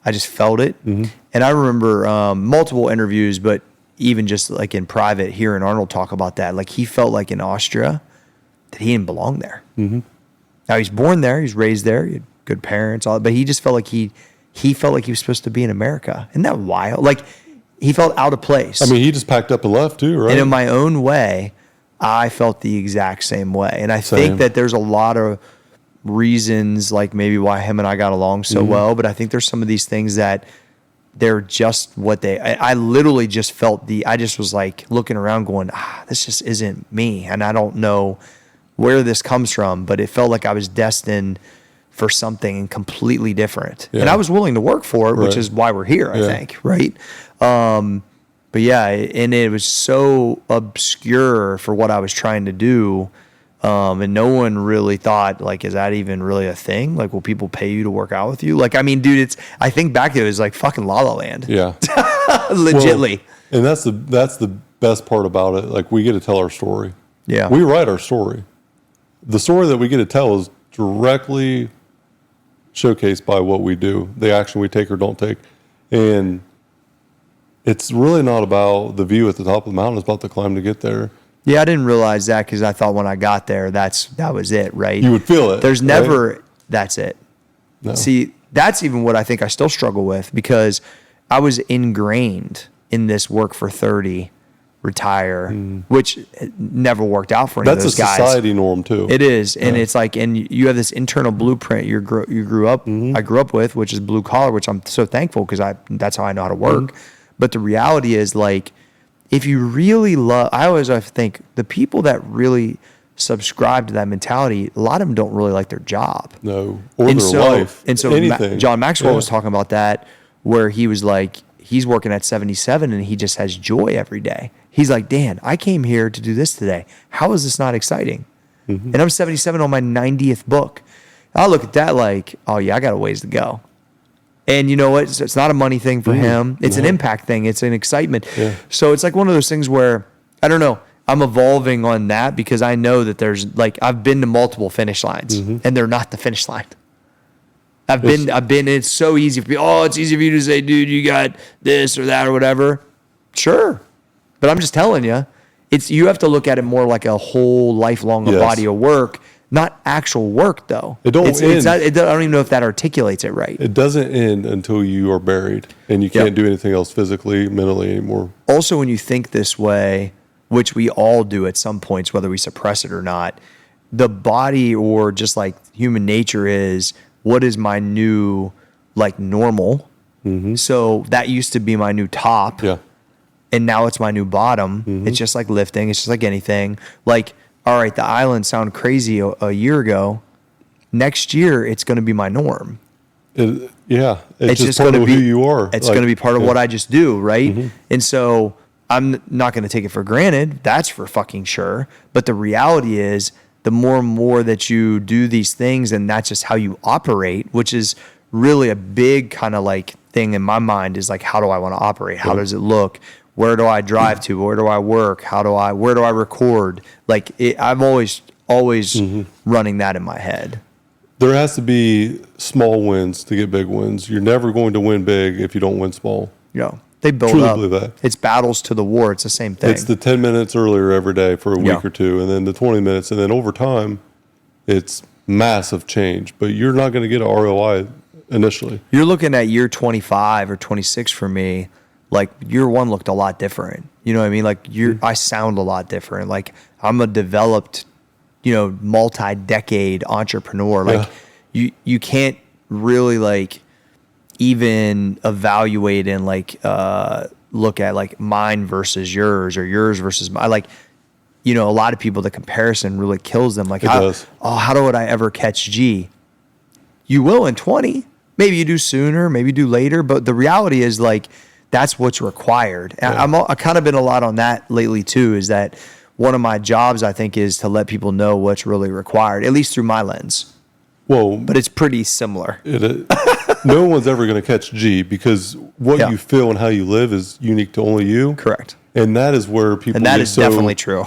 I just felt it. And I remember multiple interviews, but even just like in private, hearing Arnold talk about that, like he felt like in Austria that he didn't belong there. Now he's born there, he's raised there, he had good parents, but he just felt like he felt like he was supposed to be in America. Isn't that wild? Like he felt out of place. I mean, he just packed up and left too, right? And in my own way, I felt the exact same way. And I think that there's a lot of reasons, like maybe why him and I got along so well, but I think there's some of these things that they're just what I literally just felt I just was like looking around going, this just isn't me. And I don't know where this comes from, but it felt like I was destined for something completely different. Yeah. And I was willing to work for it, which is why we're here, I think, right? But yeah, and it was so obscure for what I was trying to do. And no one really thought, like, is that even really a thing? Like, will people pay you to work out with you? Like, I mean, dude, I think back to it was like fucking La La Land. Yeah. Legitly. Well, and that's the best part about it. Like, we get to tell our story. Yeah. We write our story. The story that we get to tell is directly showcased by what we do, the action we take or don't take. And it's really not about the view at the top of the mountain. It's about the climb to get there. Yeah, I didn't realize that because I thought when I got there, that was it, right? You would feel it. There's never, that's it. No. See, that's even what I think I still struggle with because I was ingrained in this work for 30, retire, which never worked out for any of those guys. That's a society norm too. It is. And it's like, and you have this internal blueprint you grew up, I grew up with, which is blue collar, which I'm so thankful because that's how I know how to work. But the reality is like, if you really love, I always think the people that really subscribe to that mentality, a lot of them don't really like their job. No. Or their life. And so John Maxwell was talking about that, where he was like, he's working at 77 and he just has joy every day. He's like, Dan, I came here to do this today. How is this not exciting? And I'm 77 on my 90th book. I look at that like, oh yeah, I got a ways to go. And you know what? It's not a money thing for him. It's an impact thing. It's an excitement. Yeah. So it's like one of those things where, I don't know, I'm evolving on that because I know that there's like, I've been to multiple finish lines and they're not the finish line. I've been, it's so easy for people. Oh, it's easy for you to say, dude, you got this or that or whatever. Sure. But I'm just telling you, you have to look at it more like a whole lifelong body of work. Not actual work, though. It don't end. I don't even know if that articulates it right. It doesn't end until you are buried, and you can't do anything else physically, mentally anymore. Also, when you think this way, which we all do at some points, whether we suppress it or not, the body or just like human nature is, what is my new like normal? So that used to be my new top. Yeah. And now it's my new bottom. It's just like lifting. It's just like anything. Like, all right, the island sounded crazy a year ago. Next year, it's going to be my norm. It's just part of who you are. It's going to be part of what I just do, right? And so I'm not going to take it for granted. That's for fucking sure. But the reality is, the more and more that you do these things, and that's just how you operate, which is really a big kind of like thing in my mind is like, how do I want to operate? How does it look? Where do I drive to? Where do I work? Where do I record? Like I'm always running that in my head. There has to be small wins to get big wins. You're never going to win big if you don't win small. Yeah. They build Truly up. Believe that. It's battles to the war. It's the same thing. It's the 10 minutes earlier every day for a week or two, and then the 20 minutes, and then over time, it's massive change. But you're not going to get an ROI initially. You're looking at year 25 or 26 for me. Like year one looked a lot different. You know what I mean? Like I sound a lot different. Like I'm a developed, multi-decade entrepreneur. Like you can't really like even evaluate and like look at like mine versus yours or yours versus mine. Like, a lot of people, the comparison really kills them. Like, how would I ever catch G? You will in 20. Maybe you do sooner, maybe you do later. But the reality is like, that's what's required. And I've kind of been a lot on that lately too, is that one of my jobs, I think, is to let people know what's really required, at least through my lens. Well, but it's pretty similar. No one's ever going to catch G because what you feel and how you live is unique to only you. Correct. And that is where people And that is definitely true.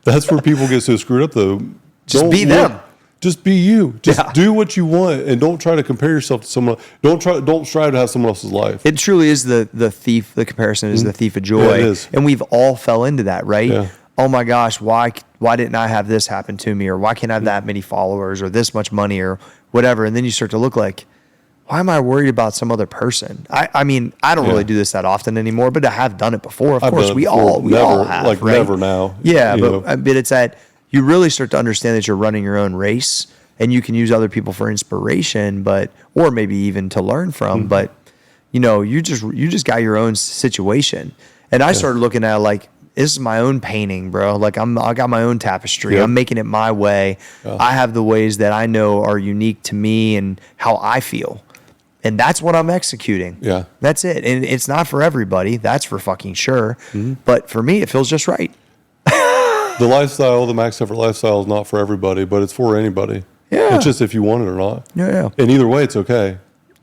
That's where people get so screwed up though. Just be them. Just be you. Just do what you want and don't try to compare yourself to someone. Don't strive to have someone else's life. It truly is the thief. The comparison is the thief of joy. Yeah, it is. And we've all fell into that, right? Yeah. Oh my gosh, why didn't I have this happen to me? Or why can't I have that many followers or this much money or whatever? And then you start to look like, why am I worried about some other person? I mean, I don't really do this that often anymore, but I have done it before. Of course, we all have. Like right? never now. Yeah, but it's that you really start to understand that you're running your own race and you can use other people for inspiration, or maybe even to learn from. But you just got your own situation. And I started looking at it like, this is my own painting, bro. Like I got my own tapestry. I'm making it my way. I have the ways that I know are unique to me and how I feel. And that's what I'm executing. Yeah. That's it. And it's not for everybody. That's for fucking sure. But for me, it feels just right. The lifestyle, the max effort lifestyle is not for everybody, but it's for anybody. Yeah. It's just if you want it or not. Yeah. And either way, it's okay.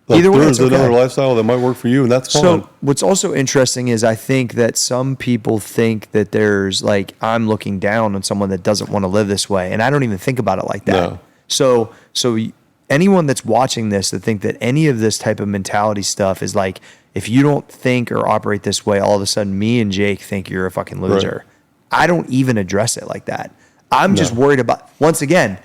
Either way, there's it's okay. another lifestyle that might work for you, and that's fine. So what's also interesting is I think that some people think that there's like, I'm looking down on someone that doesn't want to live this way. And I don't even think about it like that. No. So anyone that's watching this that think that any of this type of mentality stuff is like, if you don't think or operate this way, all of a sudden me and Jake think you're a fucking loser. Right. I don't even address it like that. I'm just worried about, once again,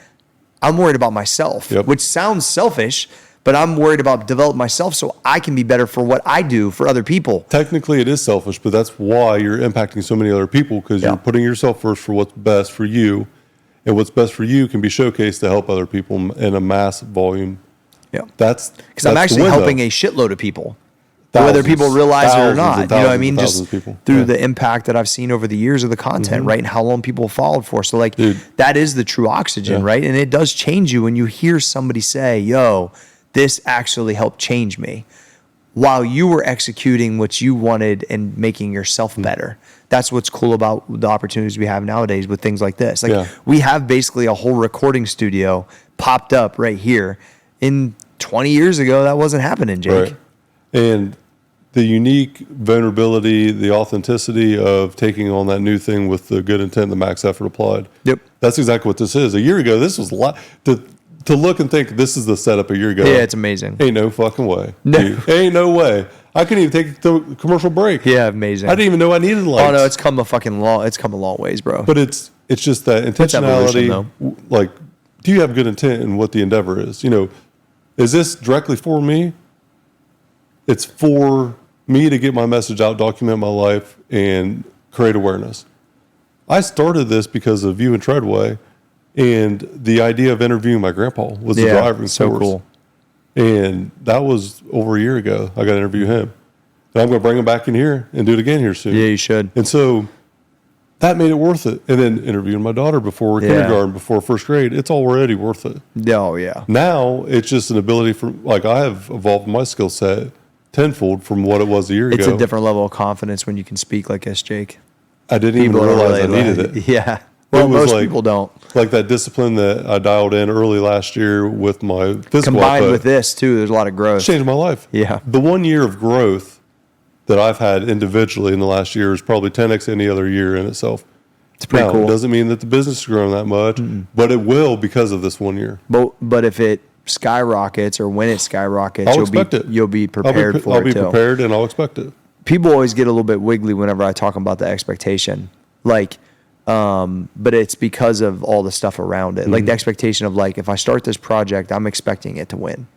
I'm worried about myself, which sounds selfish, but I'm worried about developing myself so I can be better for what I do for other people. Technically, it is selfish, but that's why you're impacting so many other people, because you're putting yourself first for what's best for you. And what's best for you can be showcased to help other people in a mass volume. Yeah. That's because I'm actually helping a shitload of people. Whether people realize it or not, you know what I mean? Just through the impact that I've seen over the years of the content, right? And how long people followed for. So like, that is the true oxygen, right? And it does change you when you hear somebody say, yo, this actually helped change me. while you were executing what you wanted and making yourself better. That's what's cool about the opportunities we have nowadays with things like this. Like we have basically a whole recording studio popped up right here. In 20 years ago, that wasn't happening, Jake. Right. And the unique vulnerability, the authenticity of taking on that new thing with the good intent, the max effort applied. Yep. That's exactly what this is. A year ago, this was to look and think this is the setup a year ago. Yeah, it's amazing. Ain't no fucking way. No. Dude, ain't no way. I couldn't even take the commercial break. Yeah, amazing. I didn't even know I needed lights. Oh no, it's come a long ways, bro. But it's just that intentionality. Like, do you have good intent in what the endeavor is? You know, is this directly for me? It's for me to get my message out, document my life, and create awareness. I started this because of you and Treadway, and the idea of interviewing my grandpa was the driving force. So cool. And that was over a year ago. I got to interview him. And I'm going to bring him back in here and do it again here soon. Yeah, you should. And so that made it worth it. And then interviewing my daughter before kindergarten, before first grade, it's already worth it. Oh, yeah. Now it's just an ability for, like, I have evolved my skill set tenfold from what it was a year ago. It's a different level of confidence when you can speak like this, Jake. I didn't even realize I needed it. Yeah. Well, most people don't. Like that discipline that I dialed in early last year with my physical combined output, with this too, there's a lot of growth. It's changed my life. Yeah. The 1 year of growth that I've had individually in the last year is probably 10x any other year in itself. It's pretty cool. It doesn't mean that the business is growing that much, but it will because of this 1 year. But if it skyrockets or when it skyrockets, you'll be prepared for it. I'll be prepared and I'll expect it. People always get a little bit wiggly whenever I talk about the expectation. Like, but it's because of all the stuff around it. Like the expectation of like, if I start this project, I'm expecting it to win.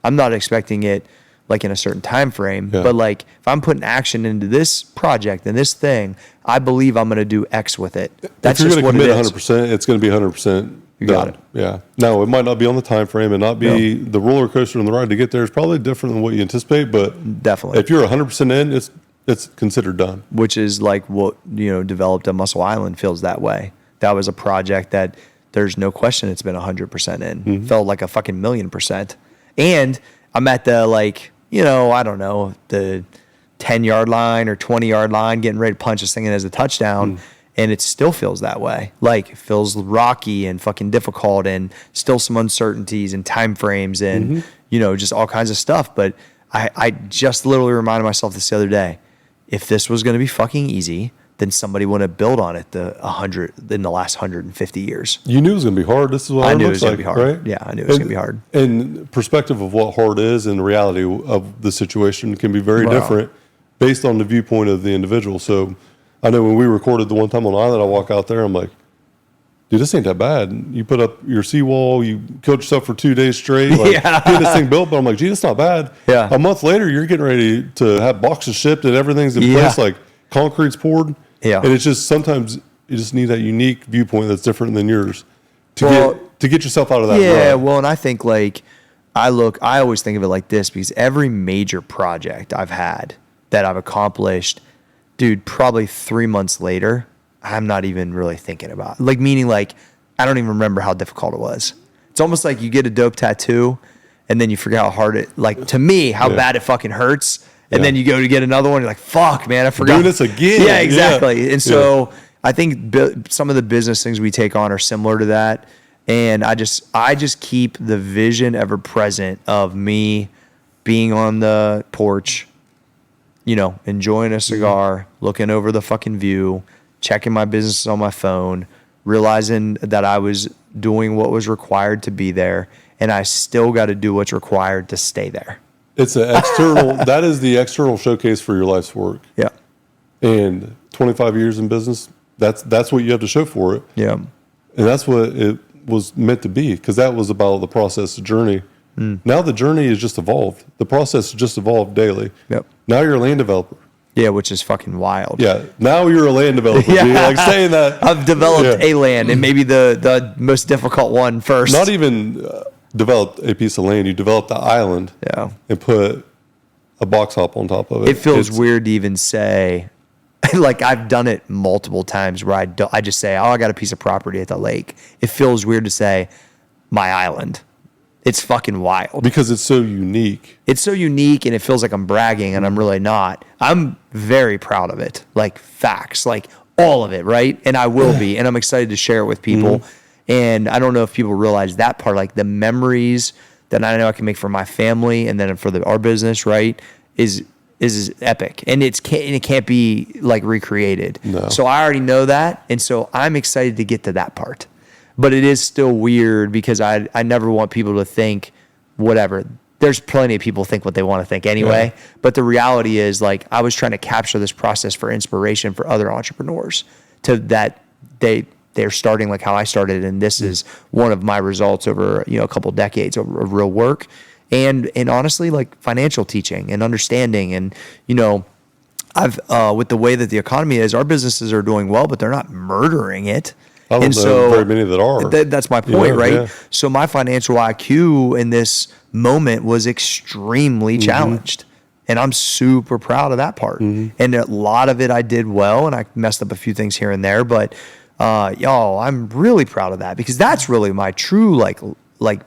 I'm not expecting it like in a certain time frame, but like if I'm putting action into this project and this thing, I believe I'm going to do X with it. That's just what it is. If you're going to commit 100%, it's going to be 100%. You got it. Yeah. No, it might not be on the time frame and not be the roller coaster on the ride to get there is probably different than what you anticipate, but definitely if you're 100% in, it's considered done. Which is like what, developed at Muscle Island feels that way. That was a project that there's no question it's been 100% in. Felt like a fucking 1,000,000%. And I'm at the I don't know, the 10-yard line or 20-yard line getting ready to punch this thing in as a touchdown. And it still feels that way. Like it feels rocky and fucking difficult and still some uncertainties and time frames and, just all kinds of stuff. But I just literally reminded myself this the other day. If this was going to be fucking easy, then somebody would have built on it in the last 150 years. You knew it was going to be hard. This is what I knew it was going to be hard. Right? Yeah, I knew it was going to be hard. And perspective of what hard is and the reality of the situation can be very different based on the viewpoint of the individual. So I know when we recorded the one time on Island, I walk out there, I'm like, dude, this ain't that bad. You put up your seawall, you killed yourself for 2 days straight, get this thing built. But I'm like, gee, that's not bad. Yeah. A month later, you're getting ready to have boxes shipped and everything's in place, like concrete's poured. Yeah. And it's just sometimes you just need that unique viewpoint that's different than yours to get yourself out of that. Yeah. rut. Well, and I think I always think of it like this because every major project I've had that I've accomplished, dude, probably 3 months later, I'm not even really thinking about it. Meaning I don't even remember how difficult it was. It's almost like you get a dope tattoo and then you forget how hard it, to me, how bad it fucking hurts. And then you go to get another one. You're like, fuck, man, I forgot. Doing this again. Yeah, exactly. And so I think some of the business things we take on are similar to that. And I just keep the vision ever present of me being on the porch, enjoying a cigar, looking over the fucking view, checking my business on my phone, realizing that I was doing what was required to be there, and I still got to do what's required to stay there. It's an external, that is the external showcase for your life's work. Yeah. And 25 years in business, that's what you have to show for it. Yeah. And that's what it was meant to be, because that was about the process, the journey. Now the journey is just evolved. The process has just evolved daily. Yep. Now you're a land developer. Yeah, which is fucking wild. Yeah. Now you're a land developer. Yeah. Like saying that. I've developed a land, and maybe the most difficult one first. Not even developed a piece of land. You developed the island. Yeah. And put a box hop on top of it. It feels weird to even say, I've done it multiple times where I just say, I got a piece of property at the lake. It feels weird to say my island. It's fucking wild. Because it's so unique. It's so unique, and it feels like I'm bragging, and I'm really not. I'm very proud of it. Like, facts, like all of it, right? And I will be, and I'm excited to share it with people. And I don't know if people realize that part, like the memories that I know I can make for my family and then for our business, right, is epic. And it can't be like recreated. No. So I already know that, and so I'm excited to get to that part. But it is still weird because I never want people to think whatever. There's plenty of people think what they want to think anyway. Yeah. But the reality is, like, I was trying to capture this process for inspiration for other entrepreneurs to that they're starting like how I started. And this is one of my results over, a couple decades of real work and honestly, like financial teaching and understanding. And, I've, with the way that the economy is, our businesses are doing well, but they're not murdering it. I don't know very many that are. That's my point, right? Yeah. So my financial IQ in this moment was extremely challenged. And I'm super proud of that part. And a lot of it I did well, and I messed up a few things here and there. But, I'm really proud of that because that's really my true, like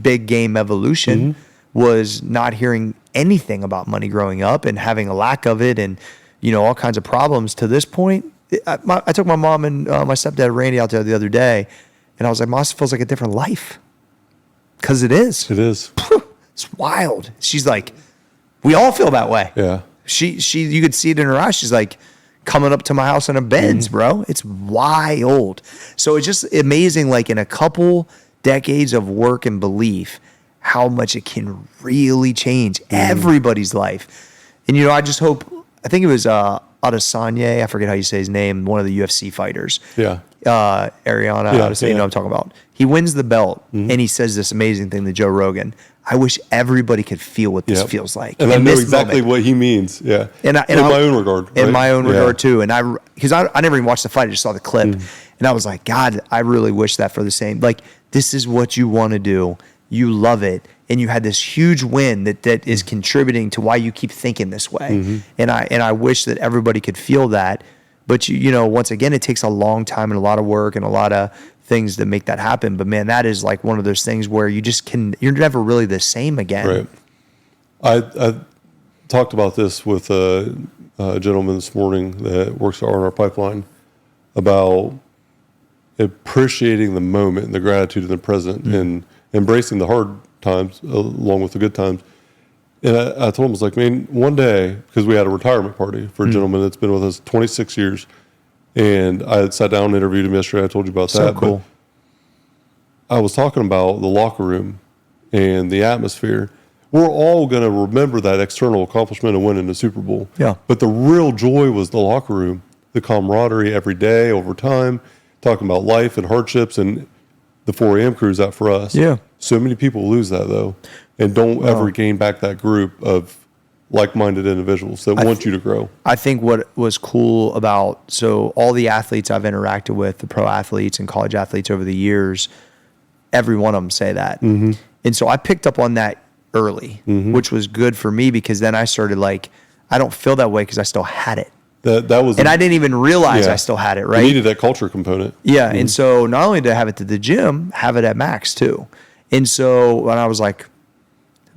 big game evolution was not hearing anything about money growing up and having a lack of it and, all kinds of problems to this point. I took my mom and my stepdad Randy out there the other day, and I was like, "Mom, this feels like a different life," because it is. It is. It's wild. She's like, "We all feel that way." Yeah. You could see it in her eyes. She's like, coming up to my house in a Benz, bro. It's wild. So it's just amazing. Like in a couple decades of work and belief, how much it can really change everybody's life. And I just hope. I think it was. Adesanya, I forget how you say his name, one of the UFC fighters. Yeah. Adesanya, you know what I'm talking about. He wins the belt, and he says this amazing thing to Joe Rogan. I wish everybody could feel what this feels like. And I know exactly what he means. Yeah. In my own regard. Right? In my own regard, too. And because I never even watched the fight, I just saw the clip. And I was like, God, I really wish that for the same. Like, this is what you want to do. You love it. And you had this huge win that is contributing to why you keep thinking this way. And I wish that everybody could feel that. But once again, it takes a long time and a lot of work and a lot of things to make that happen. But man, that is like one of those things where you're never really the same again. Right. I talked about this with a gentleman this morning that works at R&R Pipeline about appreciating the moment and the gratitude in the present and embracing the hard times along with the good times. And I told him, I was like, man, one day, because we had a retirement party for a gentleman that's been with us 26 years, and I had sat down and interviewed him yesterday. I told you about that. Cool. But I was talking about the locker room and the atmosphere. We're all going to remember that external accomplishment of winning the Super Bowl. Yeah. But the real joy was the locker room, the camaraderie every day over time, talking about life and hardships, and the 4 a.m. crews out for us. Yeah. So many people lose that, though, and don't ever gain back that group of like-minded individuals that want you to grow. I think what was cool about, so all the athletes I've interacted with, the pro athletes and college athletes over the years, every one of them say that. And so I picked up on that early, which was good for me because then I started like, I don't feel that way because I still had it. That was, and I didn't even realize I still had it, right? You needed that culture component. Yeah, and so not only did I have it to the gym, have it at Max too. And so when I was like,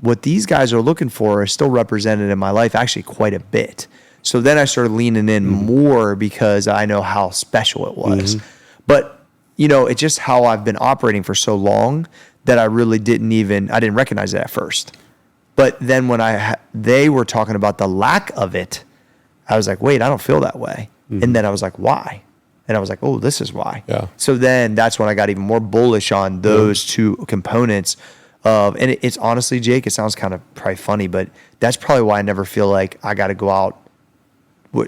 what these guys are looking for is still represented in my life actually quite a bit. So then I started leaning in more because I know how special it was. But, it's just how I've been operating for so long that I really didn't recognize it at first. But then when they were talking about the lack of it, I was like, wait, I don't feel that way. And then I was like, why? And I was like, oh, this is why. Yeah. So then that's when I got even more bullish on those two components of, and it's honestly, Jake, it sounds kind of probably funny, but that's probably why I never feel like I got to go out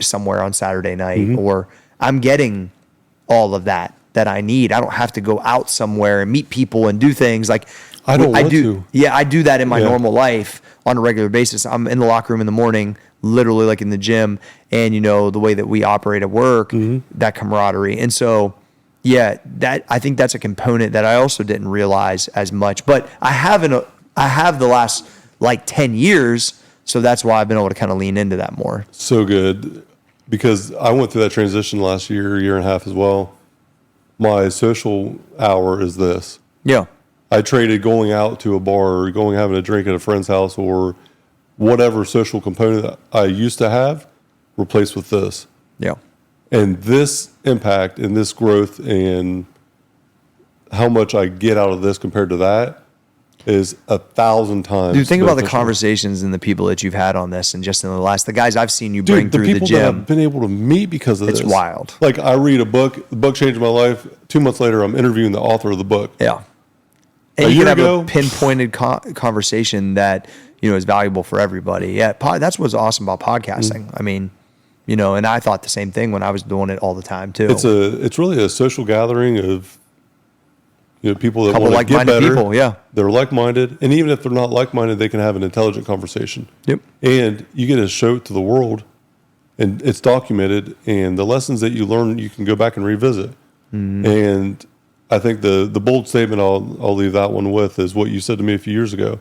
somewhere on Saturday night or I'm getting all of that I need. I don't have to go out somewhere and meet people and do things like I do. Yeah, I do that in my normal life on a regular basis. I'm in the locker room in the morning, literally like in the gym, and the way that we operate at work, that camaraderie. And so, I think that's a component that I also didn't realize as much. But I have the last like 10 years, so that's why I've been able to kind of lean into that more. So good, because I went through that transition last year and a half as well. My social hour is this. Yeah. I traded going out to a bar or going having a drink at a friend's house or whatever social component that I used to have replaced with this. Yeah. And this impact and this growth and how much I get out of this compared to that is 1,000 times. Dude, think about the beneficial. conversations and the people that you've had on this, and just in the guys I've seen you bring through the people that gym. I've been able to meet because of this. It's wild. Like I read a book, the book changed my life. 2 months later, I'm interviewing the author of the book. Yeah. And A you year can have ago- a pinpointed conversation that, is valuable for everybody. Yeah. That's what's awesome about podcasting. I mean, and I thought the same thing when I was doing it all the time too. It's really a social gathering of people that Couple want to get like-minded better. people, yeah. They're like-minded, and even if they're not like-minded, they can have an intelligent conversation. Yep. And you get to show it to the world, and it's documented. And the lessons that you learn, you can go back and revisit. And I think the bold statement I'll leave that one with is what you said to me a few years ago: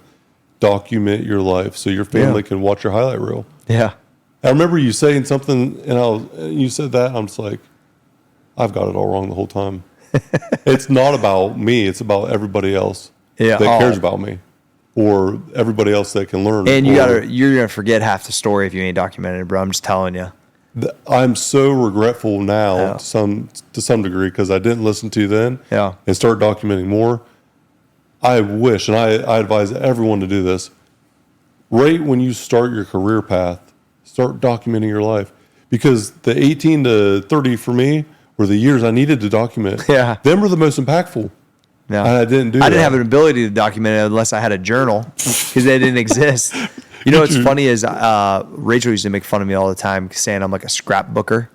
document your life so your family can watch your highlight reel. Yeah. I remember you saying something, and you said that, and I'm just like, I've got it all wrong the whole time. It's not about me. It's about everybody else that cares about me, or everybody else that can learn. And you're gonna forget half the story if you ain't documented, bro. I'm just telling you. I'm so regretful now to some degree because I didn't listen to you then and start documenting more. I wish, and I advise everyone to do this. Right when you start your career path, start documenting your life, because the 18 to 30 for me were the years I needed to document. Yeah. Them were the most impactful. No. And I didn't do that. I didn't have an ability to document it unless I had a journal because they didn't exist. What's funny is Rachel used to make fun of me all the time saying I'm like a scrapbooker.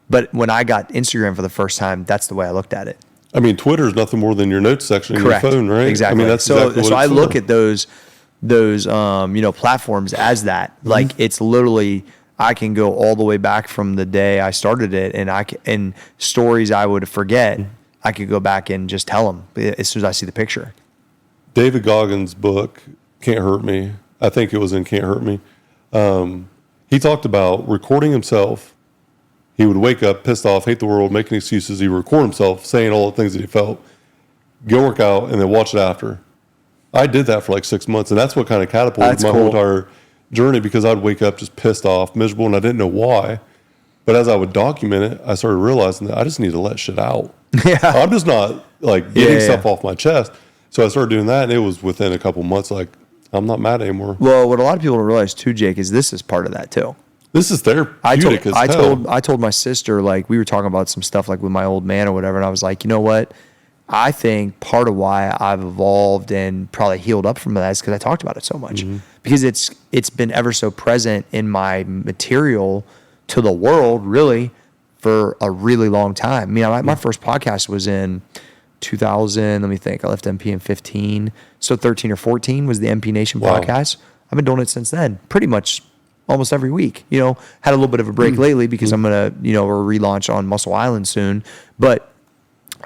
But when I got Instagram for the first time, that's the way I looked at it. I mean, Twitter is nothing more than your notes section in Correct. your phone, right? Exactly. I mean, that's so exactly what so I it's look for. at those platforms as that. Like it's literally I can go all the way back from the day I started it, and stories I would forget, I could go back and just tell them as soon as I see the picture. David Goggins' book, Can't Hurt Me, I think it was in Can't Hurt Me. He talked about recording himself. He would wake up pissed off, hate the world, making excuses. He would record himself saying all the things that he felt, go work out, and then watch it after. I did that for like 6 months, and that's what kind of catapulted my whole entire journey, because I'd wake up just pissed off, miserable, and I didn't know why. But as I would document it, I started realizing that I just need to let shit out. Yeah. I'm just not like getting stuff off my chest. So I started doing that, and it was within a couple months, like, I'm not mad anymore. Well, what a lot of people don't realize too, Jake, is this is part of that too. This is therapeutic as hell. I told my sister, like, we were talking about some stuff like with my old man or whatever, and I was like, you know what? I think part of why I've evolved and probably healed up from that is because I talked about it so much. Because it's been ever so present in my material to the world, really, for a really long time. I mean, my first podcast was in 2000. Let me think. I left MP in 15. So 13 or 14 was the MP Nation podcast. I've been doing it since then, pretty much almost every week. Had a little bit of a break lately because I'm going to, we're relaunch on Muscle Island soon. But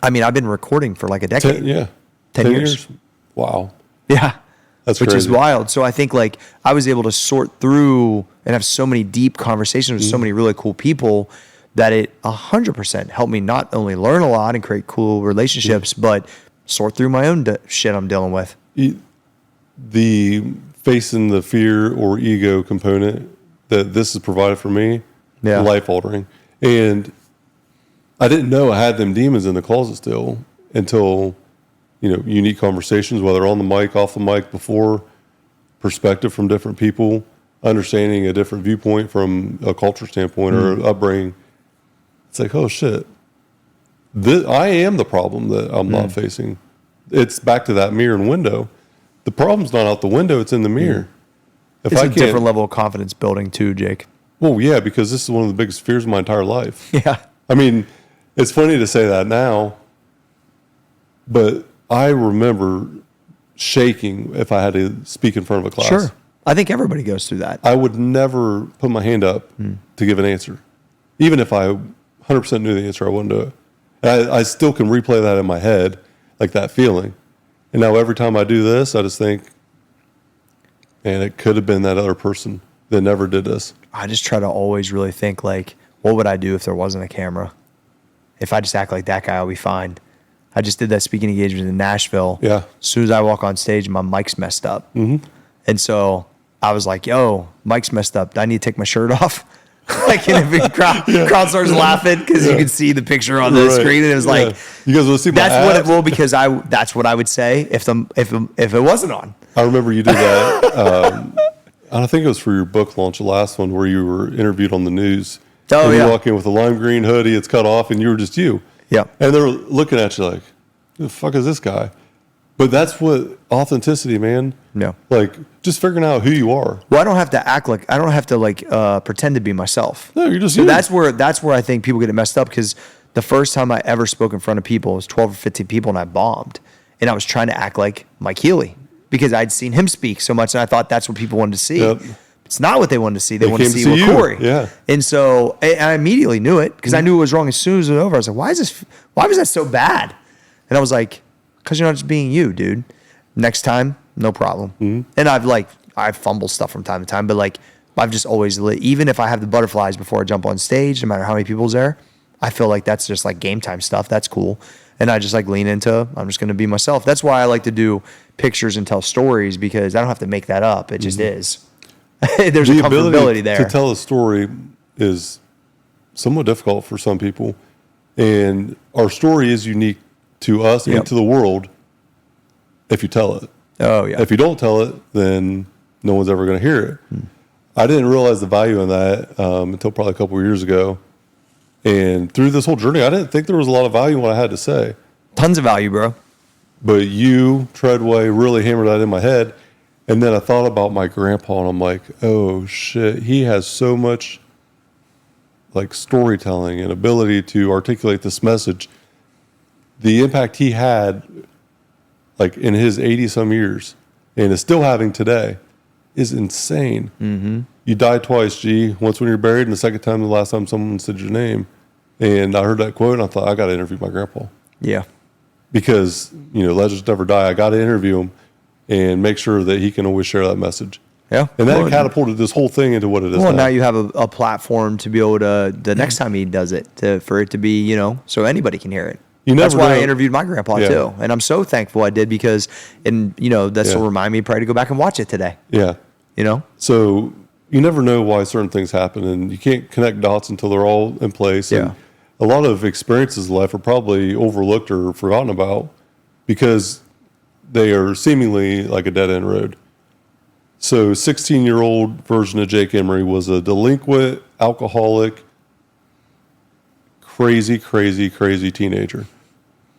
I mean, I've been recording for like a decade. 10 years. Wow. Yeah. That's which crazy. is wild. So I think like I was able to sort through and have so many deep conversations with so many really cool people that it 100% helped me not only learn a lot and create cool relationships, but sort through my own shit I'm dealing with. The facing the fear or ego component that this has provided for me, life altering. And I didn't know I had them demons in the closet still until, unique conversations, whether on the mic, off the mic, before, perspective from different people, understanding a different viewpoint from a culture standpoint or upbringing. It's like, oh shit, I am the problem that I'm not facing. It's back to that mirror and window. The problem's not out the window; it's in the mirror. It's a different level of confidence building too, Jake. Well, yeah, because this is one of the biggest fears of my entire life. Yeah. I mean, it's funny to say that now, but I remember shaking if I had to speak in front of a class. Sure. I think everybody goes through that. I would never put my hand up to give an answer. Even if I 100% knew the answer, I wouldn't do it. And I still can replay that in my head, like that feeling. And now every time I do this, I just think, man, it could have been that other person that never did this. I just try to always really think like, what would I do if there wasn't a camera? If I just act like that guy, I'll be fine. I just did that speaking engagement in Nashville. Yeah. As soon as I walk on stage, my mic's messed up. Mm-hmm. And so I was like, yo, mic's messed up. Do I need to take my shirt off? Like, and the crowd starts laughing because you can see the picture on the screen. And it was like, you guys want to see my that's abs? what it will, because that's what I would say if it wasn't on. I remember you did that. I think it was for your book launch, the last one, where you were interviewed on the news. Oh, and yeah. you walk in with a lime green hoodie, it's cut off, and you were just you. Yeah. And they're looking at you like, who the fuck is this guy? But that's what authenticity, man. Yeah. Like, just figuring out who you are. Well, I don't have to pretend to be myself. No, you're just so you. that's where I think people get it messed up, because the first time I ever spoke in front of people was 12 or 15 people, and I bombed. And I was trying to act like Mike Healy because I'd seen him speak so much, and I thought that's what people wanted to see. Yep. It's not what they wanted to see. They wanted to see you. Cory. Yeah. And so I immediately knew it, because I knew it was wrong as soon as it was over. I was like, why was that so bad? And I was like, because you're not just being you, dude. Next time, no problem. Mm-hmm. And I've fumbled stuff from time to time, but like, I've just always, even if I have the butterflies before I jump on stage, no matter how many people's there, I feel like that's just like game time stuff. That's cool. And I just like lean into, I'm just going to be myself. That's why I like to do pictures and tell stories, because I don't have to make that up. It just is. There's the a comfortability ability there. to tell a story is somewhat difficult for some people. And our story is unique to us and to the world if you tell it. Oh, yeah. If you don't tell it, then no one's ever going to hear it. I didn't realize the value in that until probably a couple of years ago. And through this whole journey, I didn't think there was a lot of value in what I had to say. Tons of value, bro. But you, Treadway, really hammered that in my head. And then I thought about my grandpa, and I'm like, oh, shit. He has so much like storytelling and ability to articulate this message. The impact he had like in his 80-some years and is still having today is insane. Mm-hmm. You die twice, G. Once when you're buried, and the second time the last time someone said your name. And I heard that quote, and I thought, I got to interview my grandpa. Yeah. Because, legends never die. I got to interview him and make sure that he can always share that message. Yeah. And that catapulted this whole thing into what it is Well, now now. you have a platform to be able to, the next time he does it, for it to be, so anybody can hear it. That's why I interviewed my grandpa too. And I'm so thankful I did, because, this will remind me probably to go back and watch it today. Yeah. So you never know why certain things happen, and you can't connect dots until they're all in place. Yeah. And a lot of experiences in life are probably overlooked or forgotten about because they are seemingly like a dead-end road. So 16-year-old version of Jake Emery was a delinquent, alcoholic, crazy teenager.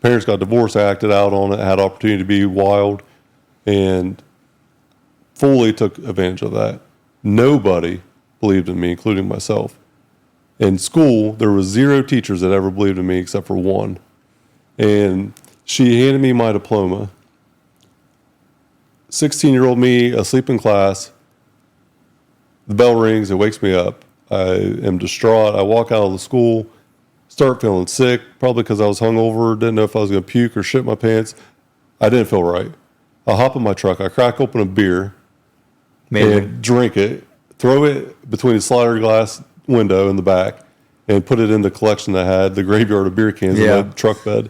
Parents got divorced, acted out on it, had opportunity to be wild, and fully took advantage of that. Nobody believed in me, including myself. In school, there was 0 teachers that ever believed in me except for one. And she handed me my diploma. 16-year-old me, asleep in class. The bell rings, it wakes me up. I am distraught. I walk out of the school, start feeling sick, probably because I was hungover, didn't know if I was going to puke or shit my pants. I didn't feel right. I hop in my truck, I crack open a beer, and drink it, throw it between the slider glass window in the back, and put it in the collection I had, the graveyard of beer cans in my truck bed.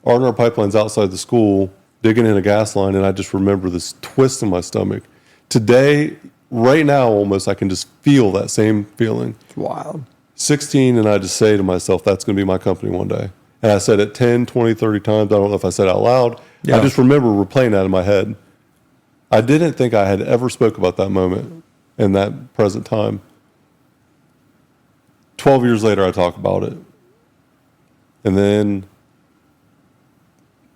R&R Pipeline's outside the school, digging in a gas line, and I just remember this twist in my stomach. Today, right now almost, I can just feel that same feeling. It's wild. 16, and I just say to myself, that's going to be my company one day. And I said it 10, 20, 30 times. I don't know if I said it out loud. Yeah. I just remember replaying that in my head. I didn't think I had ever spoke about that moment in that present time. 12 years later, I talk about it. And then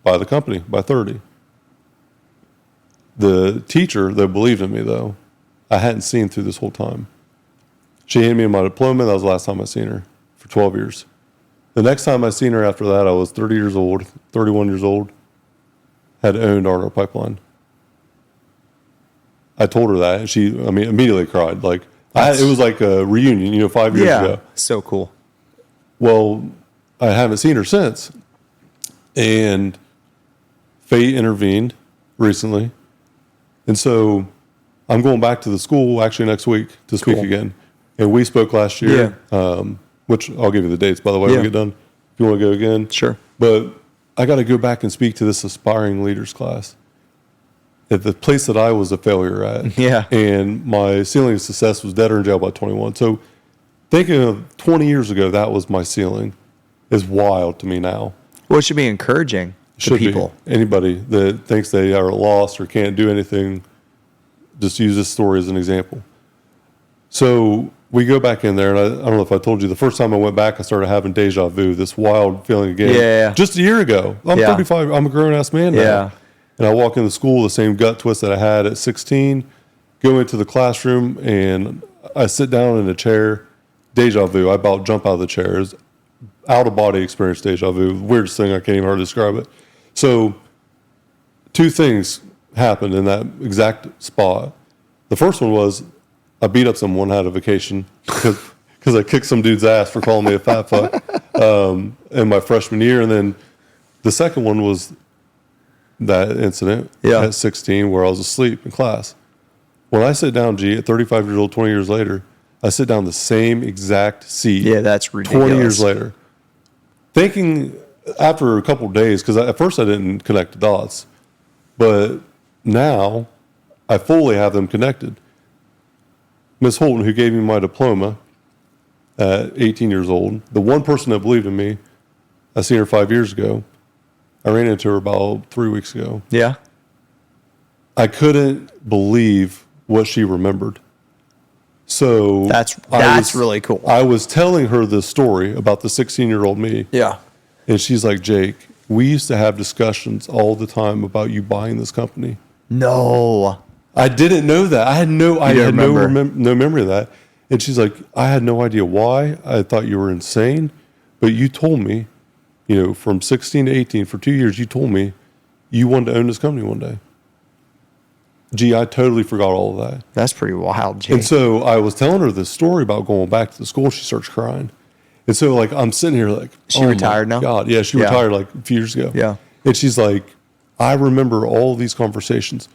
by the company, by 30. The teacher that believed in me, though, I hadn't seen through this whole time. She handed me my diploma. That was the last time I seen her for 12 years. The next time I seen her after that, I was 31 years old, had owned R&R Pipeline. I told her that, and she, immediately cried. Like, it was like a reunion, 5 years ago. So cool. Well, I haven't seen her since. And fate intervened recently. And so I'm going back to the school actually next week to speak again. And we spoke last year, which I'll give you the dates, by the way, when we get done. If you want to go again. Sure. But I got to go back and speak to this aspiring leaders class at the place that I was a failure at. Yeah. And my ceiling of success was dead or in jail by 21. So thinking of 20 years ago, that was my ceiling, is wild to me now. Well, it should be encouraging to Should people. be. Anybody that thinks they are lost or can't do anything, just use this story as an example. So we go back in there, and I don't know if I told you, the first time I went back, I started having deja vu, this wild feeling again. Yeah. Just a year ago. I'm 35. I'm a grown-ass man now. Yeah. And I walk into school, the same gut twist that I had at 16, go into the classroom, and I sit down in a chair, deja vu. I about jump out of the chair. It's out-of-body experience deja vu. Weirdest thing, I can't even hardly describe it. So 2 things happened in that exact spot. The first one was I beat up someone, had a vacation, because I kicked some dude's ass for calling me a fat fuck in my freshman year. And then the second one was that incident at 16 where I was asleep in class. When I sit down, G, at 35 years old, 20 years later, I sit down the same exact seat. Yeah, that's ridiculous. 20 years later. Thinking after a couple of days, because at first I didn't connect the dots, but now I fully have them connected. Miss Holton, who gave me my diploma at 18 years old, the one person that believed in me, I seen her 5 years ago. I ran into her about 3 weeks ago. Yeah. I couldn't believe what she remembered. So that's really cool. I was telling her this story about the 16-year-old me. Yeah. And she's like, Jake, we used to have discussions all the time about you buying this company. No. I didn't know that. I had no memory of that. And she's like, I had no idea why. I thought you were insane. But you told me, from 16 to 18, for 2 years, you told me you wanted to own this company one day. Gee, I totally forgot all of that. That's pretty wild, Jake. And so I was telling her this story about going back to the school. She starts crying. And so, I'm sitting here like, she retired now? God. Yeah, she retired a few years ago. Yeah. And she's like, I remember all these conversations.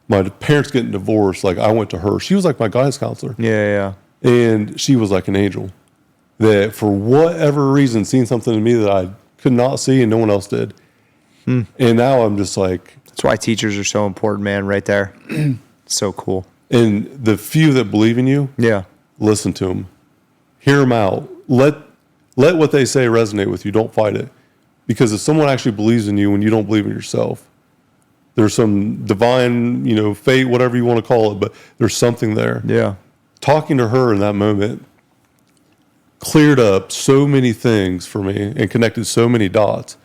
My parents getting divorced. I went to her. She was like my guidance counselor. Yeah. And she was like an angel that for whatever reason seen something in me that I could not see and no one else did. And now I'm just like. That's why teachers are so important, man, right there. So cool. And the few that believe in you. Yeah. Listen to them. Hear them out. Let what they say resonate with you. Don't fight it. Because if someone actually believes in you when you don't believe in yourself, there's some divine, fate, whatever you want to call it, but there's something there. Yeah. Talking to her in that moment cleared up so many things for me and connected so many dots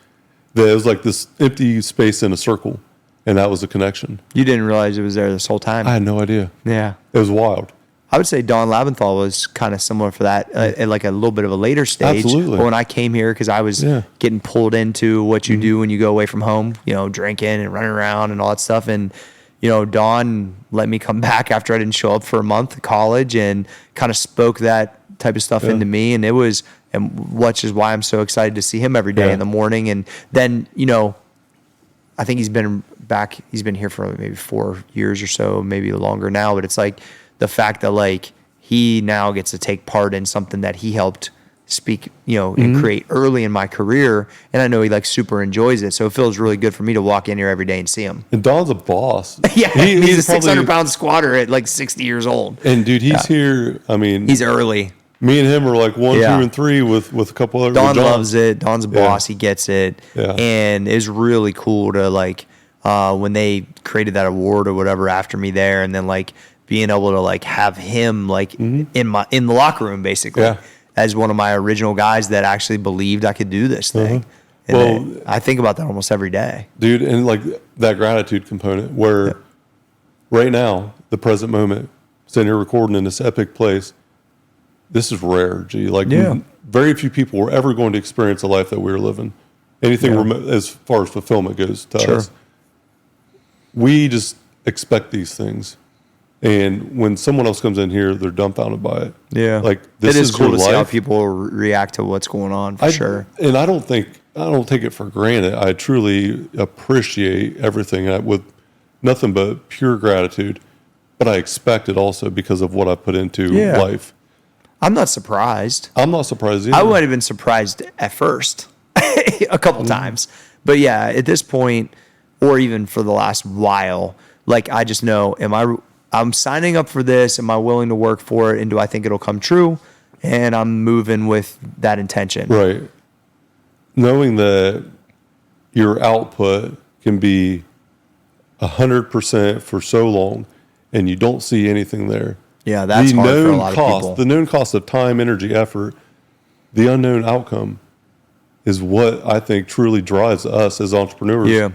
that it was like this empty space in a circle, and that was a connection. You didn't realize it was there this whole time. I had no idea. Yeah. It was wild. I would say Don Labenthal was kind of similar for that, at a little bit of a later stage. Absolutely. But when I came here, because I was getting pulled into what you do when you go away from home, drinking and running around and all that stuff. And, Don let me come back after I didn't show up for a month at college and kind of spoke that type of stuff into me. And which is why I'm so excited to see him every day in the morning. And then, I think he's been here for maybe 4 years or so, maybe longer now. But it's like, the fact that he now gets to take part in something that he helped speak, and create early in my career, and I know he super enjoys it. So it feels really good for me to walk in here every day and see him. And Don's a boss. Yeah, he's a 600-pound squatter at 60 years old. And dude, he's here. I mean, he's early. Me and him are 1, 2, and 3 with a couple other. Don loves it. Don's a boss. He gets it. Yeah. And it's really cool to when they created that award or whatever after me there, and then being able to have him in the locker room basically as one of my original guys that actually believed I could do this thing. And I think about that almost every day, dude. And that gratitude component where right now, the present moment, sitting here recording in this epic place, this is rare. Gee, very few people were ever going to experience a life that we were living. Anything as far as fulfillment goes to us. We just expect these things. And when someone else comes in here, they're dumbfounded by it. Yeah. This it is cool to life. see how people react to what's going on for sure. And I don't take it for granted. I truly appreciate everything with nothing but pure gratitude. But I expect it also because of what I put into life. I'm not surprised. I'm not surprised either. I would have been surprised at first a couple times. But yeah, at this point, or even for the last while, like I just know, I'm signing up for this. Am I willing to work for it? And do I think it'll come true? And I'm moving with that intention. Right. Knowing that your output can be 100% for so long and you don't see anything there. Yeah, that's hard for a lot of people. The known cost of time, energy, effort, the unknown outcome is what I think truly drives us as entrepreneurs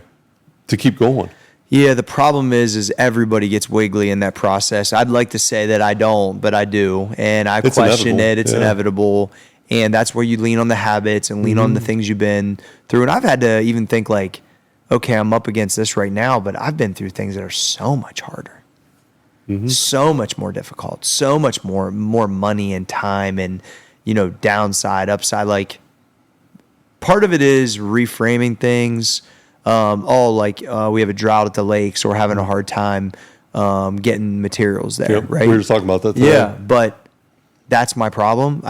to keep going. Yeah, the problem is everybody gets wiggly in that process. I'd like to say that I don't, but I do. And I question it. It's inevitable. And that's where you lean on the habits and lean on the things you've been through. And I've had to even think like, okay, I'm up against this right now, but I've been through things that are so much harder, so much more difficult, so much more money and time and, downside, upside. Like part of it is reframing things. We have a drought at the lakes, or we're having a hard time getting materials there, right? We were just talking about that today. Yeah, but that's my problem.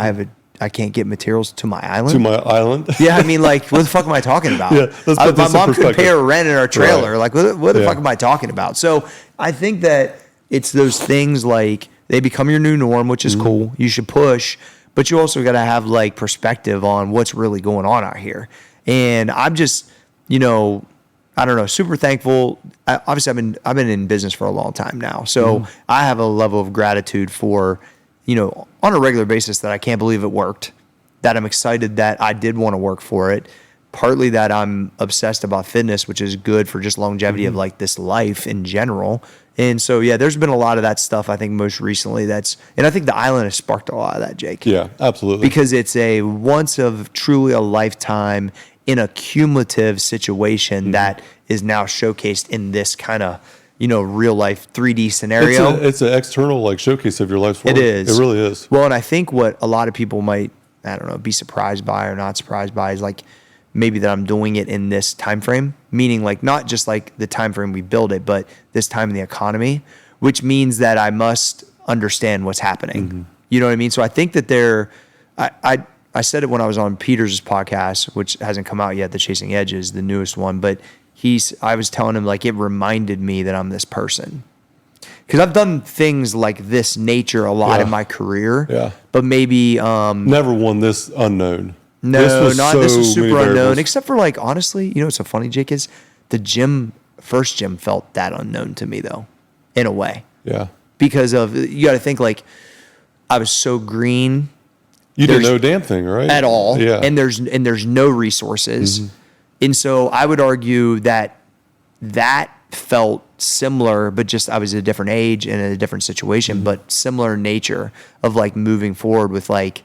I can't get materials to my island. To my island? Yeah, I mean, like, what the fuck am I talking about? Yeah, let's put my mom could pay a rent in our trailer. Right. Like, what the fuck am I talking about? So I think that it's those things like they become your new norm, which is cool. You should push, but you also got to have like perspective on what's really going on out here. And I'm just, I don't know, super thankful. Obviously, I've been in business for a long time now, so I have a level of gratitude for, on a regular basis that I can't believe it worked, that I'm excited that I did want to work for it. Partly that I'm obsessed about fitness, which is good for just longevity of like this life in general. And so, yeah, there's been a lot of that stuff, I think, most recently. And I think the island has sparked a lot of that, Jake. Yeah, absolutely. Because it's a once of truly a lifetime in a cumulative situation that is now showcased in this kind of, real life 3D scenario. It's an external like showcase of your life's work. It is. It really is. Well, and I think what a lot of people might, be surprised by or not surprised by is like maybe that I'm doing it in this time frame, meaning like not just like the time frame we build it, but this time in the economy, which means that I must understand what's happening. You know what I mean? So I think that I said it when I was on Peter's podcast, which hasn't come out yet, the Chasing Edges, the newest one, but I was telling him like it reminded me that I'm this person. Because I've done things like this nature a lot in my career, but maybe never one this unknown. No, this was super unknown. Except for like honestly, what's so funny, Jake, is the first gym felt that unknown to me though, in a way. Yeah. Because you got to think like I was so green. You didn't know a damn thing, right? At all. Yeah. And there's no resources. And so I would argue that felt similar, but just I was at a different age and in a different situation, but similar nature of like moving forward with like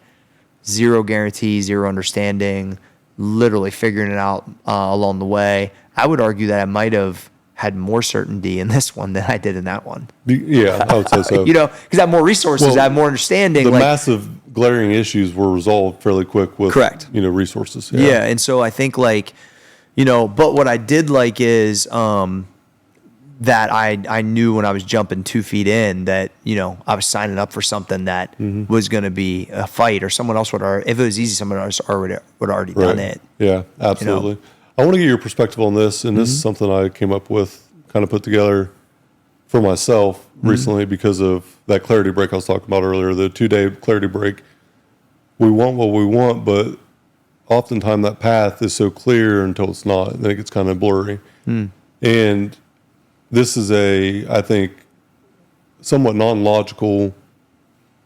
zero guarantee, zero understanding, literally figuring it out along the way. I would argue that I might have had more certainty in this one than I did in that one. Yeah, I would say so. Because I have more resources, I have more understanding. The massive glaring issues were resolved fairly quick with, resources. Yeah, and so I think like, but what I did like is that I knew when I was jumping 2 feet in that, I was signing up for something that was going to be a fight, or someone else would already, if it was easy, someone else would have already done it. Yeah, absolutely. I want to get your perspective on this, and this is something I came up with, kind of put together for myself recently because of that clarity break I was talking about earlier, the 2-day clarity break. We want what we want, but oftentimes that path is so clear until it's not, and then it gets kind of blurry. And this is I think, somewhat non-logical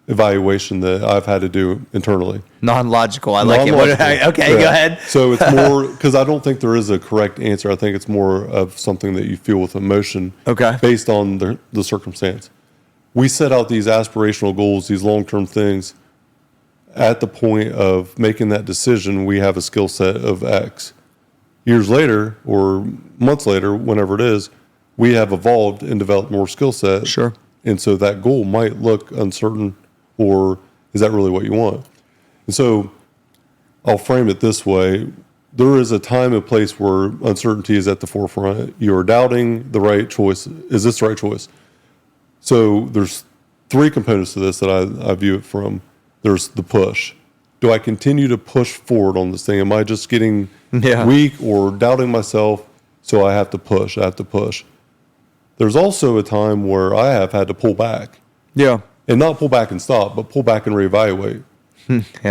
evaluation that I've had to do internally. Non-logical. I like it. Okay, go ahead. So it's more, because I don't think there is a correct answer. I think it's more of something that you feel with emotion based on the circumstance. We set out these aspirational goals, these long-term things. At the point of making that decision, we have a skill set of X. Years later, or months later, whenever it is, we have evolved and developed more skill set. Sure. And so that goal might look uncertain, or is that really what you want? And so I'll frame it this way. There is a time and place where uncertainty is at the forefront. You're doubting the right choice. Is this the right choice? So there's 3 components to this that I view it from. There's the push. do I continue to push forward on this thing? Am I just getting weak or doubting myself? So I have to push. There's also a time where I have had to pull back. Yeah. And not pull back and stop, but pull back and reevaluate.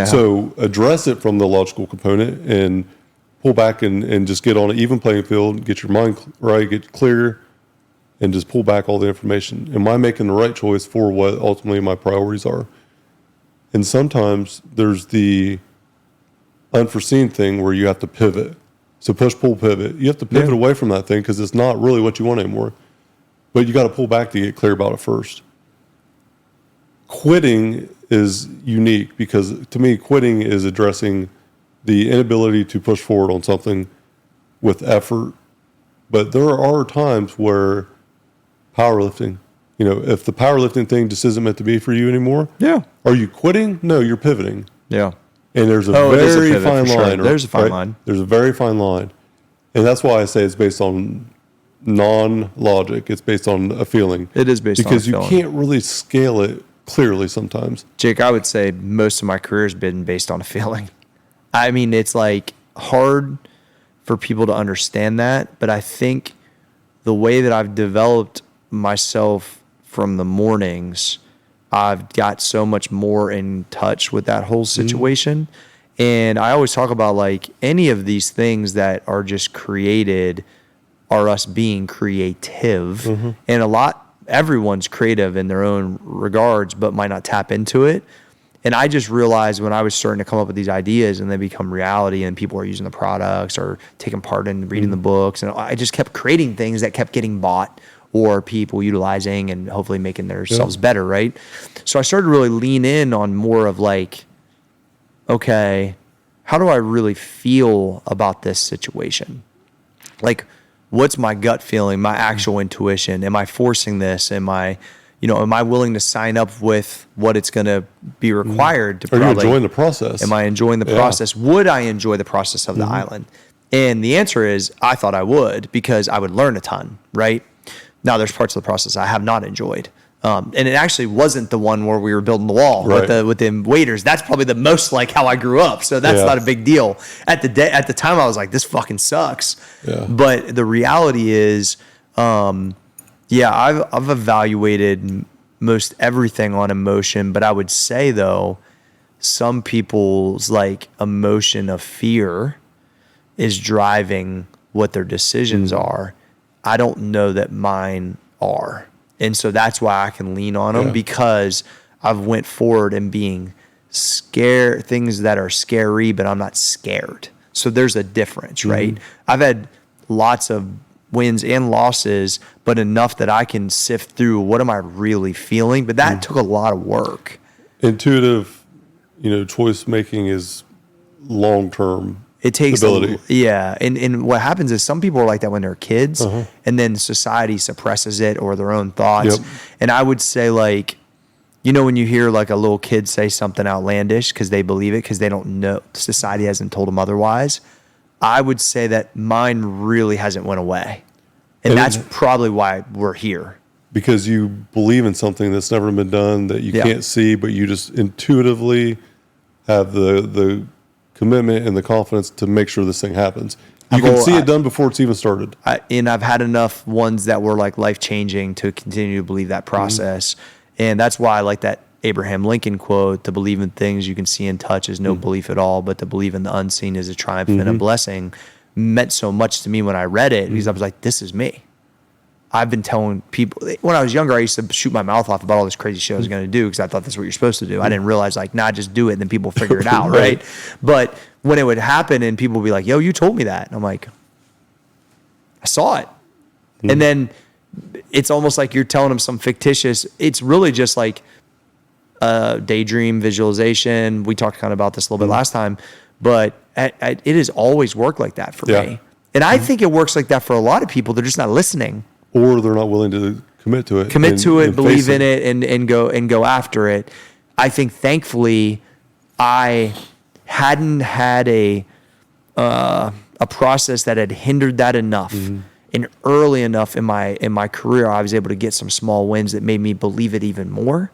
So address it from the logical component and pull back and just get on an even playing field, get your mind right, get clear, and just pull back all the information. Am I making the right choice for what ultimately my priorities are? And sometimes there's the unforeseen thing where you have to pivot. So push, pull, pivot. You have to pivot away from that thing because it's not really what you want anymore. But you got to pull back to get clear about it first. Quitting is unique because to me, quitting is addressing the inability to push forward on something with effort. But there are times where powerlifting, if the powerlifting thing just isn't meant to be for you anymore, are you quitting? No, you're pivoting. Yeah. And there's a very fine line. There's a fine line. There's a very fine line. And that's why I say it's based on non-logic. It's based on a feeling. It is based on a feeling. Because you can't really scale it clearly sometimes. Jake, I would say most of my career has been based on a feeling. I mean, it's like hard for people to understand that, but I think the way that I've developed myself from the mornings, I've got so much more in touch with that whole situation. And I always talk about like any of these things that are just created are us being creative. And everyone's creative in their own regards, but might not tap into it. And I just realized when I was starting to come up with these ideas and they become reality and people are using the products or taking part in reading the books. And I just kept creating things that kept getting bought or people utilizing and hopefully making themselves better, right? So I started to really lean in on more of like, okay, how do I really feel about this situation? Like, what's my gut feeling, my actual intuition? Am I forcing this? Am I willing to sign up with what it's going to be required to Are you enjoying the process? Am I enjoying the process? Would I enjoy the process of the island? And the answer is, I thought I would because I would learn a ton, right? Now, there's parts of the process I have not enjoyed. And it actually wasn't the one where we were building the wall with the waiters. That's probably the most like how I grew up. So that's not a big deal. At the time, I was like, this fucking sucks. Yeah. But the reality is, I've evaluated most everything on emotion. But I would say, though, some people's like emotion of fear is driving what their decisions are. I don't know that mine are. And so that's why I can lean on them because I've went forward and being scared, things that are scary, but I'm not scared. So there's a difference, right? I've had lots of wins and losses, but enough that I can sift through what am I really feeling. But that took a lot of work. Intuitive, choice making is long-term. It takes and what happens is some people are like that when they're kids, and then society suppresses it or their own thoughts. And I would say, like, when you hear like a little kid say something outlandish because they believe it because they don't know, society hasn't told them otherwise. I would say that mine really hasn't went away, and that's probably why we're here. Because you believe in something that's never been done that you can't see, but you just intuitively have the commitment and the confidence to make sure this thing happens. You can see it done before it's even started. And I've had enough ones that were like life-changing to continue to believe that process. And that's why I like that Abraham Lincoln quote, to believe in things you can see and touch is no belief at all, but to believe in the unseen is a triumph and a blessing, meant so much to me when I read it because I was like, this is me. I've been telling people, when I was younger, I used to shoot my mouth off about all this crazy shit I was going to do because I thought that's what you're supposed to do. I didn't realize just do it and then people figure it out, right? But when it would happen and people would be like, yo, you told me that. And I'm like, I saw it. And then it's almost like you're telling them some fictitious, it's really just like daydream visualization. We talked kind of about this a little bit last time, but it has always worked like that for me. And I think it works like that for a lot of people. They're just not listening. Or they're not willing to commit to it. Believe in it, and go after it. I think thankfully I hadn't had a process that had hindered that enough. And early enough in my career, I was able to get some small wins that made me believe it even more.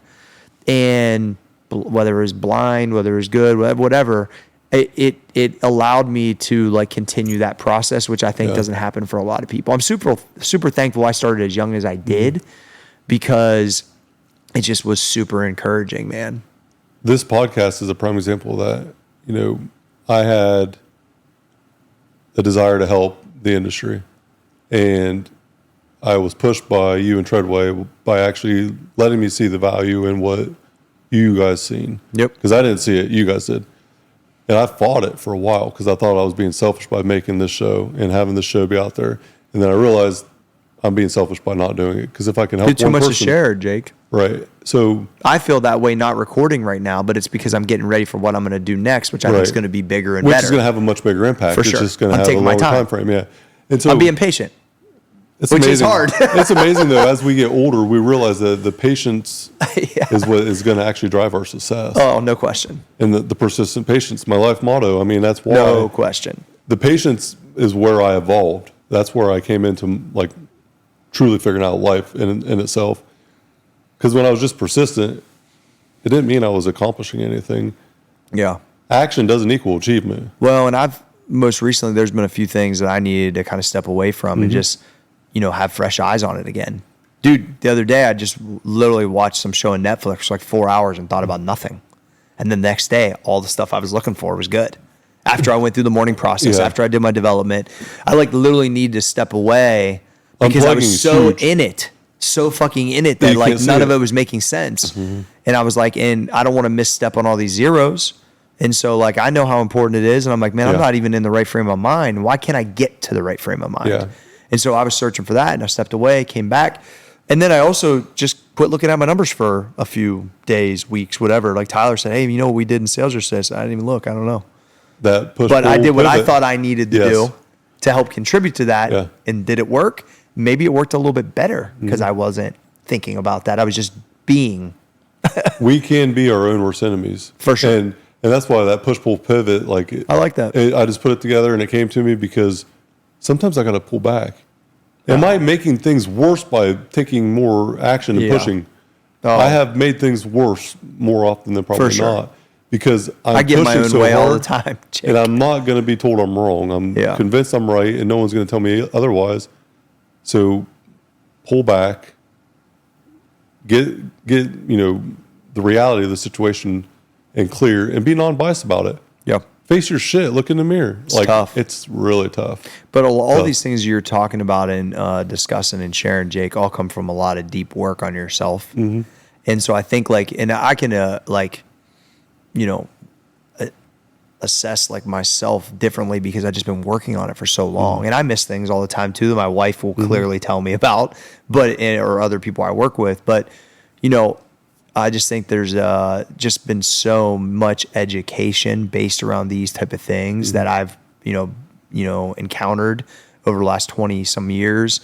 And whether it was blind, whether it was good, whatever, it allowed me to like continue that process, which I think doesn't happen for a lot of people. I'm super thankful I started as young as I did, because it just was super encouraging, man. This podcast is a prime example of that. You know, I had a desire to help the industry, and I was pushed by you and Treadway by actually letting me see the value in what you guys seen. Yep. Because I didn't see it, you guys did. And I fought it for a while because I thought I was being selfish by making this show and having this show be out there. And then I realized I'm being selfish by not doing it, because if I can help too one much person, to share, Jake. right? So I feel that way not recording right now, but it's because I'm getting ready for what I'm going to do next, which I think is going to be bigger and which better. is going to have a much bigger impact. For It's sure. just going to I'm have a taking my longer time. time frame. Yeah. And so I'm being patient. it's which amazing. is hard. It's amazing though. As we get older, we realize that the patience Yeah. is what is going to actually drive our success. Oh, no question. And the persistent patience, my life motto. I mean, that's why No question. the patience is where I evolved. That's where I came into like truly figuring out life in itself. Because when I was just persistent, it didn't mean I was accomplishing anything. Yeah. Action doesn't equal achievement. Well, and I've most recently, there's been a few things that I needed to kind of step away from and just, have fresh eyes on it again. Dude, the other day I just literally watched some show on Netflix for like 4 hours and thought about nothing. And the next day, all the stuff I was looking for was good. After I went through the morning process, after I did my development, I like literally need to step away because I was so so fucking in it that like none of it was making sense. And I was like, and I don't want to misstep on all these zeros. And so like, I know how important it is. And I'm like, man, I'm not even in the right frame of mind. Why can't I get to the right frame of mind? Yeah. And so I was searching for that, and I stepped away, came back. And then I also just quit looking at my numbers for a few days, weeks, whatever. Like Tyler said, hey, you know what we did in sales assist? I didn't even look. I don't know. That push, But I did what I pivot. thought I needed to do to help contribute to that. Yeah. And did it work? Maybe it worked a little bit better because I wasn't thinking about that. I was just being. We can be our own worst enemies. For sure. And that's why that push-pull pivot, like I like that. I just put it together and it came to me because sometimes I got to pull back. Am I making things worse by taking more action and pushing? I have made things worse more often than probably not, because I get my own so way hard, all the time, Jake. and I'm not going to be told I'm wrong. I'm convinced I'm right, and no one's going to tell me otherwise. So pull back, get the reality of the situation and clear, and be non-biased about it. Yeah. Face your shit. Look in the mirror. It's tough. It's really tough. But all these things you're talking about and discussing and sharing, Jake, all come from a lot of deep work on yourself. Mm-hmm. And so I think and I can assess like myself differently because I've just been working on it for so long. Mm-hmm. And I miss things all the time too that my wife will clearly tell me about, or other people I work with. But, I just think there's just been so much education based around these type of things that I've, encountered over the last 20 some years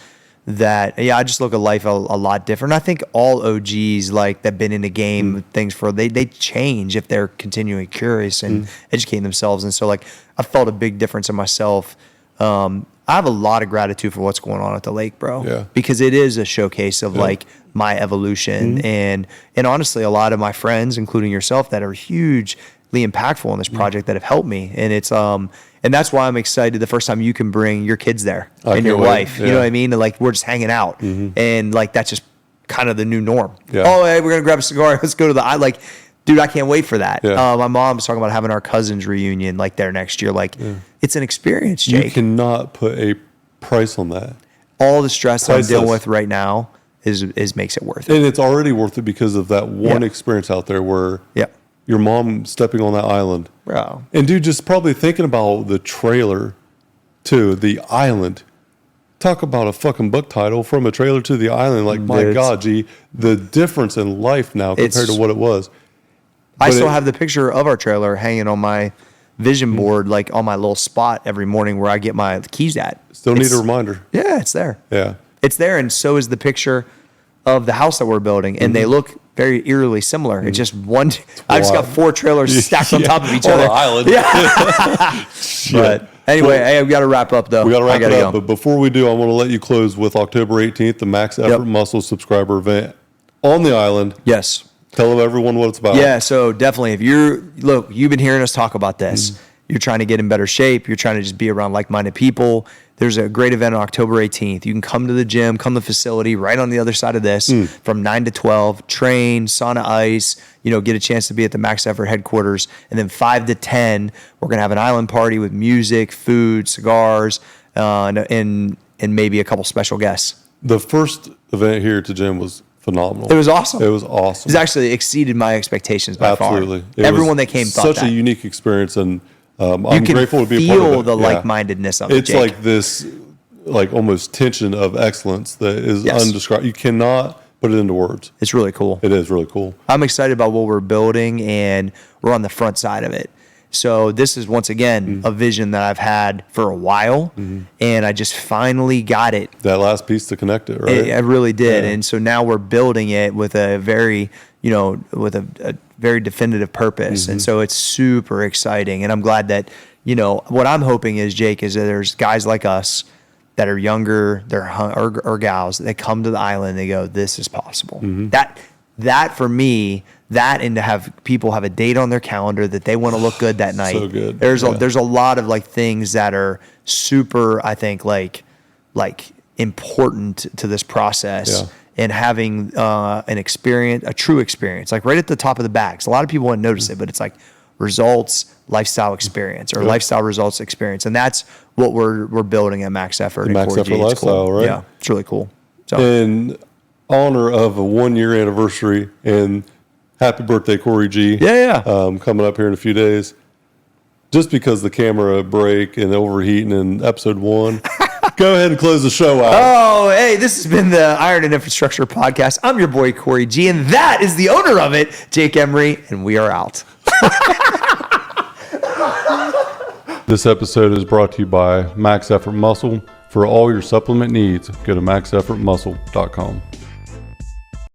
that, I just look at life a lot different. I think all OGs like that been in the game, things they change if they're continually curious and educating themselves. And so like, I felt a big difference in myself. I have a lot of gratitude for what's going on at the lake, bro. Yeah. Because it is a showcase of like my evolution and honestly, a lot of my friends, including yourself, that are hugely impactful in this project that have helped me. And it's and that's why I'm excited the first time you can bring your kids there and your wife. You know what I mean? And like we're just hanging out, and like that's just kind of the new norm. Yeah. Oh, hey, we're gonna grab a cigar. Let's go to the dude, I can't wait for that. Yeah. My mom was talking about having our cousins reunion like there next year. Like it's an experience, Jake. You cannot put a price on that. All the stress that I'm dealing Priceless. with right now is makes it worth it. And it's already worth it because of that one experience out there where your mom stepping on that island. Bro. And dude, just probably thinking about the trailer to the island. Talk about a fucking book title, From a Trailer to the Island. Like, my God, G, the difference in life now compared to what it was. I still have the picture of our trailer hanging on my vision board, like on my little spot every morning where I get my keys at. Still need a reminder. Yeah, it's there. Yeah. It's there, and so is the picture of the house that we're building, and they look very eerily similar. It's just one. I just got 4 trailers stacked on top of each other. On an island. Yeah. But anyway, hey, we got to wrap up though. We got to wrap it up. Go. But before we do, I want to let you close with October 18th, the Max Effort Muscle subscriber event on the island. Yes. Tell everyone what it's about. Yeah, so definitely, if you've been hearing us talk about this. You're trying to get in better shape. You're trying to just be around like-minded people. There's a great event on October 18th. You can come to the gym, come to the facility right on the other side of this from 9 to 12, train, sauna ice, get a chance to be at the Max Effort headquarters. And then 5 to 10, we're going to have an island party with music, food, cigars, and maybe a couple special guests. The first event here at the gym was phenomenal. It was awesome. It was awesome. It actually exceeded my expectations by Absolutely. far. Everyone that came thought such a unique experience, and I'm you grateful to be a feel part of it. the like-mindedness of it, It's Jake. like this, like almost tension of excellence that is undescribable. You cannot put it into words. It's really cool. It is really cool. I'm excited about what we're building, and we're on the front side of it. So this is, once again, a vision that I've had for a while, and I just finally got it. That last piece to connect it, right? I really did. Yeah. And so now we're building it with a very, with a very definitive purpose. And so it's super exciting. And I'm glad that, what I'm hoping is, Jake, is that there's guys like us that are younger, or gals that come to the island and they go, this is possible. That for me, and to have people have a date on their calendar that they want to look good that night. So good. There's a lot of things that are super, I think, like important to this process. Yeah. And having an experience, a true experience, like right at the top of the bags. A lot of people wouldn't notice it, but it's like results, lifestyle experience, or lifestyle results experience. And that's what we're building at Max Effort. The Max Effort It's lifestyle, cool. right? Yeah, it's really cool. So In honor of a 1-year anniversary, and happy birthday, Cory G. Yeah. Coming up here in a few days. Just because the camera break and overheating in episode 1, go ahead and close the show out. Oh, hey, this has been the Iron and Infrastructure Podcast. I'm your boy, Cory G, and that is the owner of it, Jake Emery, and we are out. This episode is brought to you by Max Effort Muscle. For all your supplement needs, go to maxeffortmuscle.com.